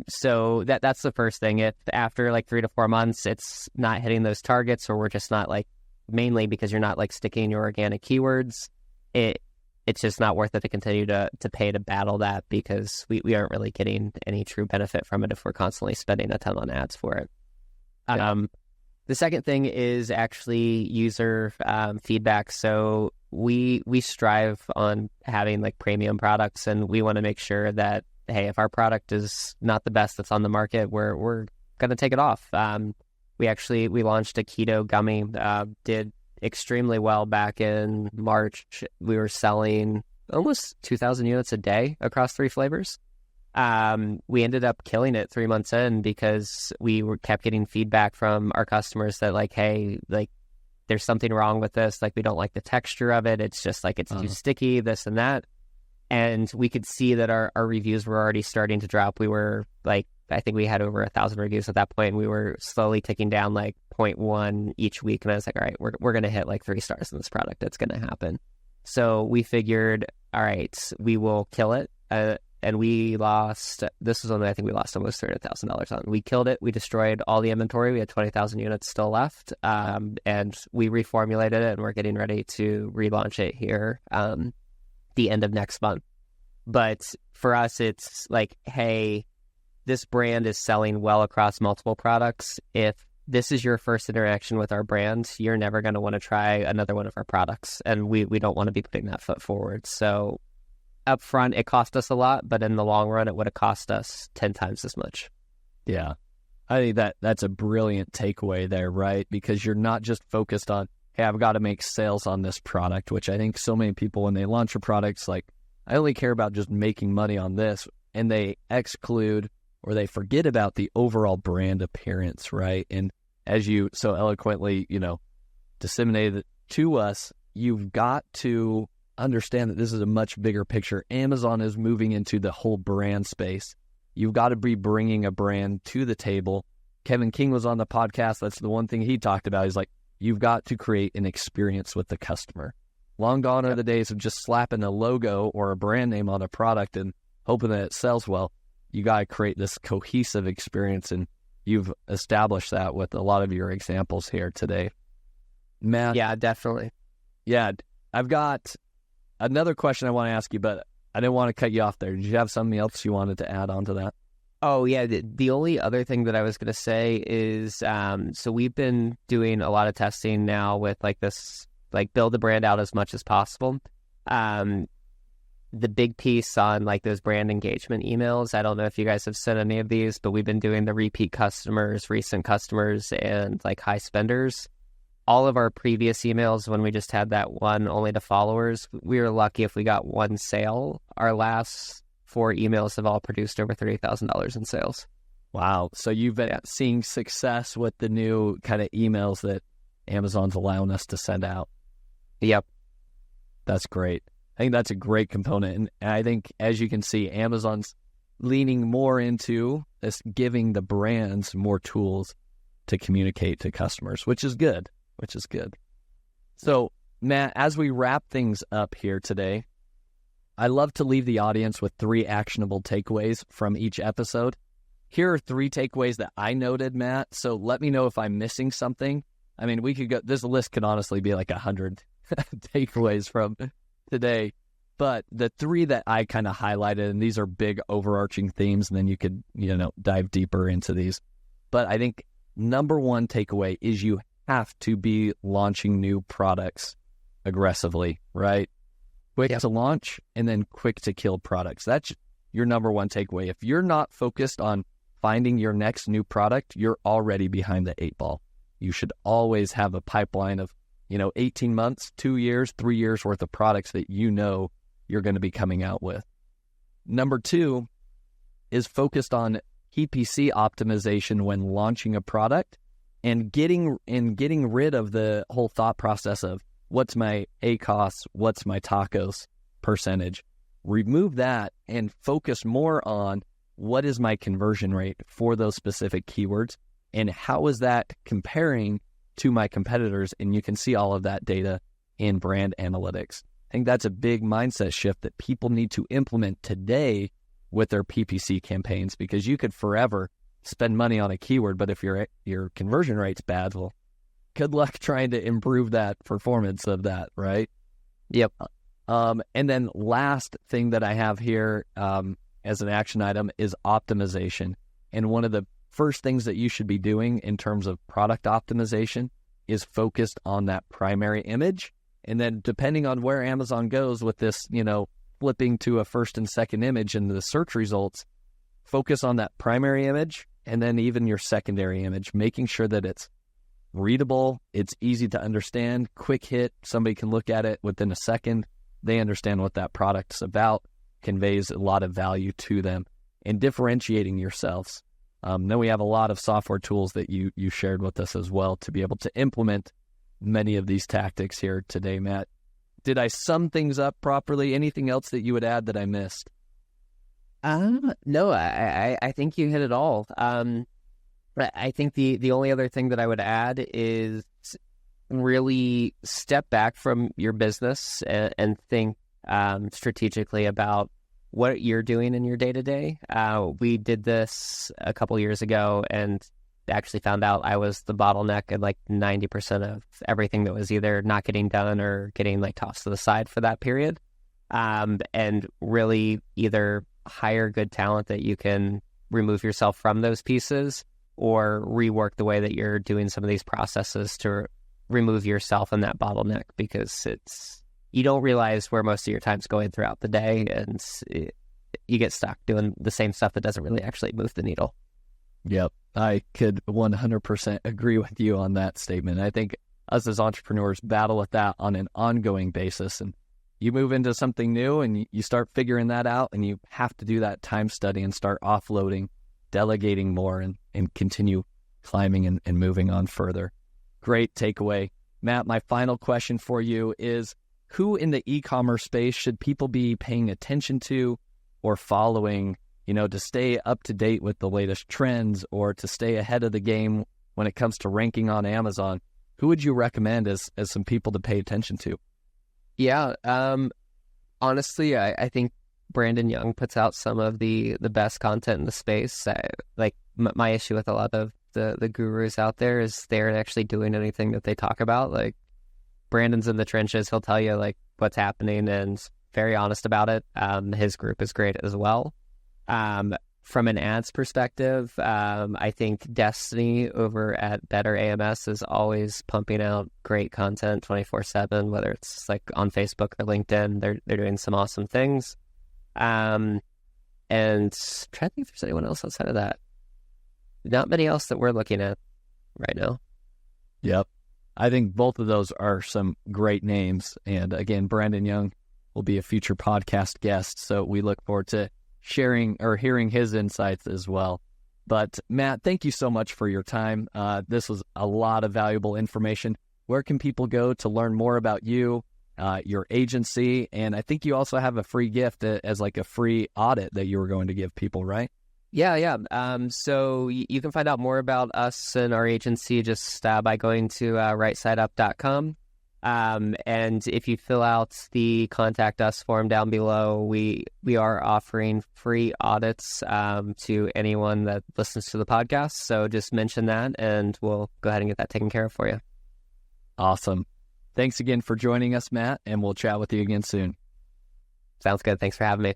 So that's the first thing. If after like 3 to 4 months, it's not hitting those targets, or we're just not like, mainly because you're not like sticking your organic keywords, it's just not worth it to continue to pay to battle that because we aren't really getting any true benefit from it if we're constantly spending a ton on ads for it. Yeah. The second thing is actually user feedback. So we strive on having like premium products, and we want to make sure that, hey, if our product is not the best that's on the market, we're going to take it off. We launched a keto gummy, did extremely well back in March. We were selling almost 2,000 units a day across 3 flavors. We ended up killing it 3 months in because kept getting feedback from our customers that like, hey, like there's something wrong with this. Like we don't like the texture of it. It's just like it's too sticky, this and that. And we could see that our reviews were already starting to drop. We were like, I think we had over 1,000 reviews at that point. And we were slowly ticking down like 0.1 each week. And I was like, all right, we're going to hit like 3 stars in this product. That's going to happen. So we figured, all right, we will kill it. And we lost, this was only, I think we lost almost $300,000 on. We killed it. We destroyed all the inventory. We had 20,000 units still left. And we reformulated it, and we're getting ready to relaunch it here the end of next month. But for us, it's like, hey, this brand is selling well across multiple products. If this is your first interaction with our brand, you're never going to want to try another one of our products. And we don't want to be putting that foot forward. So up front, it cost us a lot, but in the long run, it would have cost us 10 times as much. Yeah. I think that's a brilliant takeaway there, right? Because you're not just focused on, hey, I've got to make sales on this product, which I think so many people, when they launch a product, like, I only care about just making money on this, and they exclude or they forget about the overall brand appearance, right? And as you so eloquently, disseminated to us, you've got to understand that this is a much bigger picture. Amazon is moving into the whole brand space. You've got to be bringing a brand to the table. Kevin King was on the podcast. That's the one thing he talked about. He's like, you've got to create an experience with the customer. Long gone are the days of just slapping a logo or a brand name on a product and hoping that it sells well. You got to create this cohesive experience, and you've established that with a lot of your examples here today. Matt? Yeah, definitely. Yeah, I've got another question I want to ask you, but I didn't want to cut you off there. Did you have something else you wanted to add on to that? Oh, yeah. The only other thing that I was going to say is, so we've been doing a lot of testing now with like this, like build the brand out as much as possible. the big piece on like those brand engagement emails. I don't know if you guys have sent any of these, but we've been doing the repeat customers, recent customers, and like high spenders. All of our previous emails, when we just had that one only to followers, we were lucky if we got one sale. Our last 4 emails have all produced over $30,000 in sales. Wow. So you've been seeing success with the new kind of emails that Amazon's allowing us to send out. Yep. That's great. I think that's a great component. And I think, as you can see, Amazon's leaning more into this, giving the brands more tools to communicate to customers, which is good. So, Matt, as we wrap things up here today, I love to leave the audience with 3 actionable takeaways from each episode. Here are 3 takeaways that I noted, Matt. So let me know if I'm missing something. I mean, we could go, this list could honestly be like 100 takeaways from today. But the 3 that I kind of highlighted, and these are big overarching themes, and then you could, dive deeper into these. But I think number 1 takeaway is you have to be launching new products aggressively, right? Quick to launch and then quick to kill products. That's your number 1 takeaway. If you're not focused on finding your next new product, you're already behind the 8 ball. You should always have a pipeline of, 18 months, 2 years, 3 years worth of products that you're going to be coming out with. Number 2 is focused on PPC optimization when launching a product and getting rid of the whole thought process of what's my ACOS, what's my tacos percentage. Remove that and focus more on what is my conversion rate for those specific keywords and how is that comparing to my competitors. And you can see all of that data in brand analytics. I think that's a big mindset shift that people need to implement today with their PPC campaigns, because you could forever spend money on a keyword, but if your conversion rate's bad, well, good luck trying to improve that performance of that, right? Yep. And then last thing that I have here as an action item is optimization. And one of the first things that you should be doing in terms of product optimization is focused on that primary image. And then depending on where Amazon goes with this, flipping to a first and second image in the search results, focus on that primary image and then even your secondary image, making sure that it's readable, it's easy to understand, quick hit, somebody can look at it within a second, they understand what that product's about, conveys a lot of value to them, and differentiating yourselves. Then we have a lot of software tools that you shared with us as well to be able to implement many of these tactics here today, Matt. Did I sum things up properly? Anything else that you would add that I missed? No, I think you hit it all. I think the only other thing that I would add is really step back from your business and think strategically about what you're doing in your day-to-day. We did this a couple years ago and actually found out I was the bottleneck in like 90% of everything that was either not getting done or getting like tossed to the side for that period. And really either hire good talent that you can remove yourself from those pieces or rework the way that you're doing some of these processes to remove yourself in that bottleneck, because you don't realize where most of your time's going throughout the day, and you get stuck doing the same stuff that doesn't really actually move the needle. Yep. I could 100% agree with you on that statement. I think us as entrepreneurs battle with that on an ongoing basis, and you move into something new and you start figuring that out, and you have to do that time study and start offloading, delegating more, and continue climbing and moving on further. Great takeaway. Matt, my final question for you is, who in the e-commerce space should people be paying attention to or following, to stay up to date with the latest trends or to stay ahead of the game when it comes to ranking on Amazon? Who would you recommend as some people to pay attention to? Yeah. Honestly, I think Brandon Young puts out some of the best content in the space. My issue with a lot of the gurus out there is they're actually doing anything that they talk about. Like, Brandon's in the trenches. He'll tell you like what's happening and very honest about it. His group is great as well. From an ads perspective, I think Destiny over at Better AMS is always pumping out great content 24/7, whether it's like on Facebook or LinkedIn. They're doing some awesome things. And I'm trying to think if there's anyone else outside of that. Not many else that we're looking at right now. Yep. I think both of those are some great names. And again, Brandon Young will be a future podcast guest. So we look forward to sharing or hearing his insights as well. But Matt, thank you so much for your time. This was a lot of valuable information. Where can people go to learn more about you, your agency? And I think you also have a free gift as like a free audit that you were going to give people, right? Yeah. So you can find out more about us and our agency just by going to rightsideup.com. And if you fill out the contact us form down below, we are offering free audits to anyone that listens to the podcast. So just mention that and we'll go ahead and get that taken care of for you. Awesome. Thanks again for joining us, Matt, and we'll chat with you again soon. Sounds good. Thanks for having me.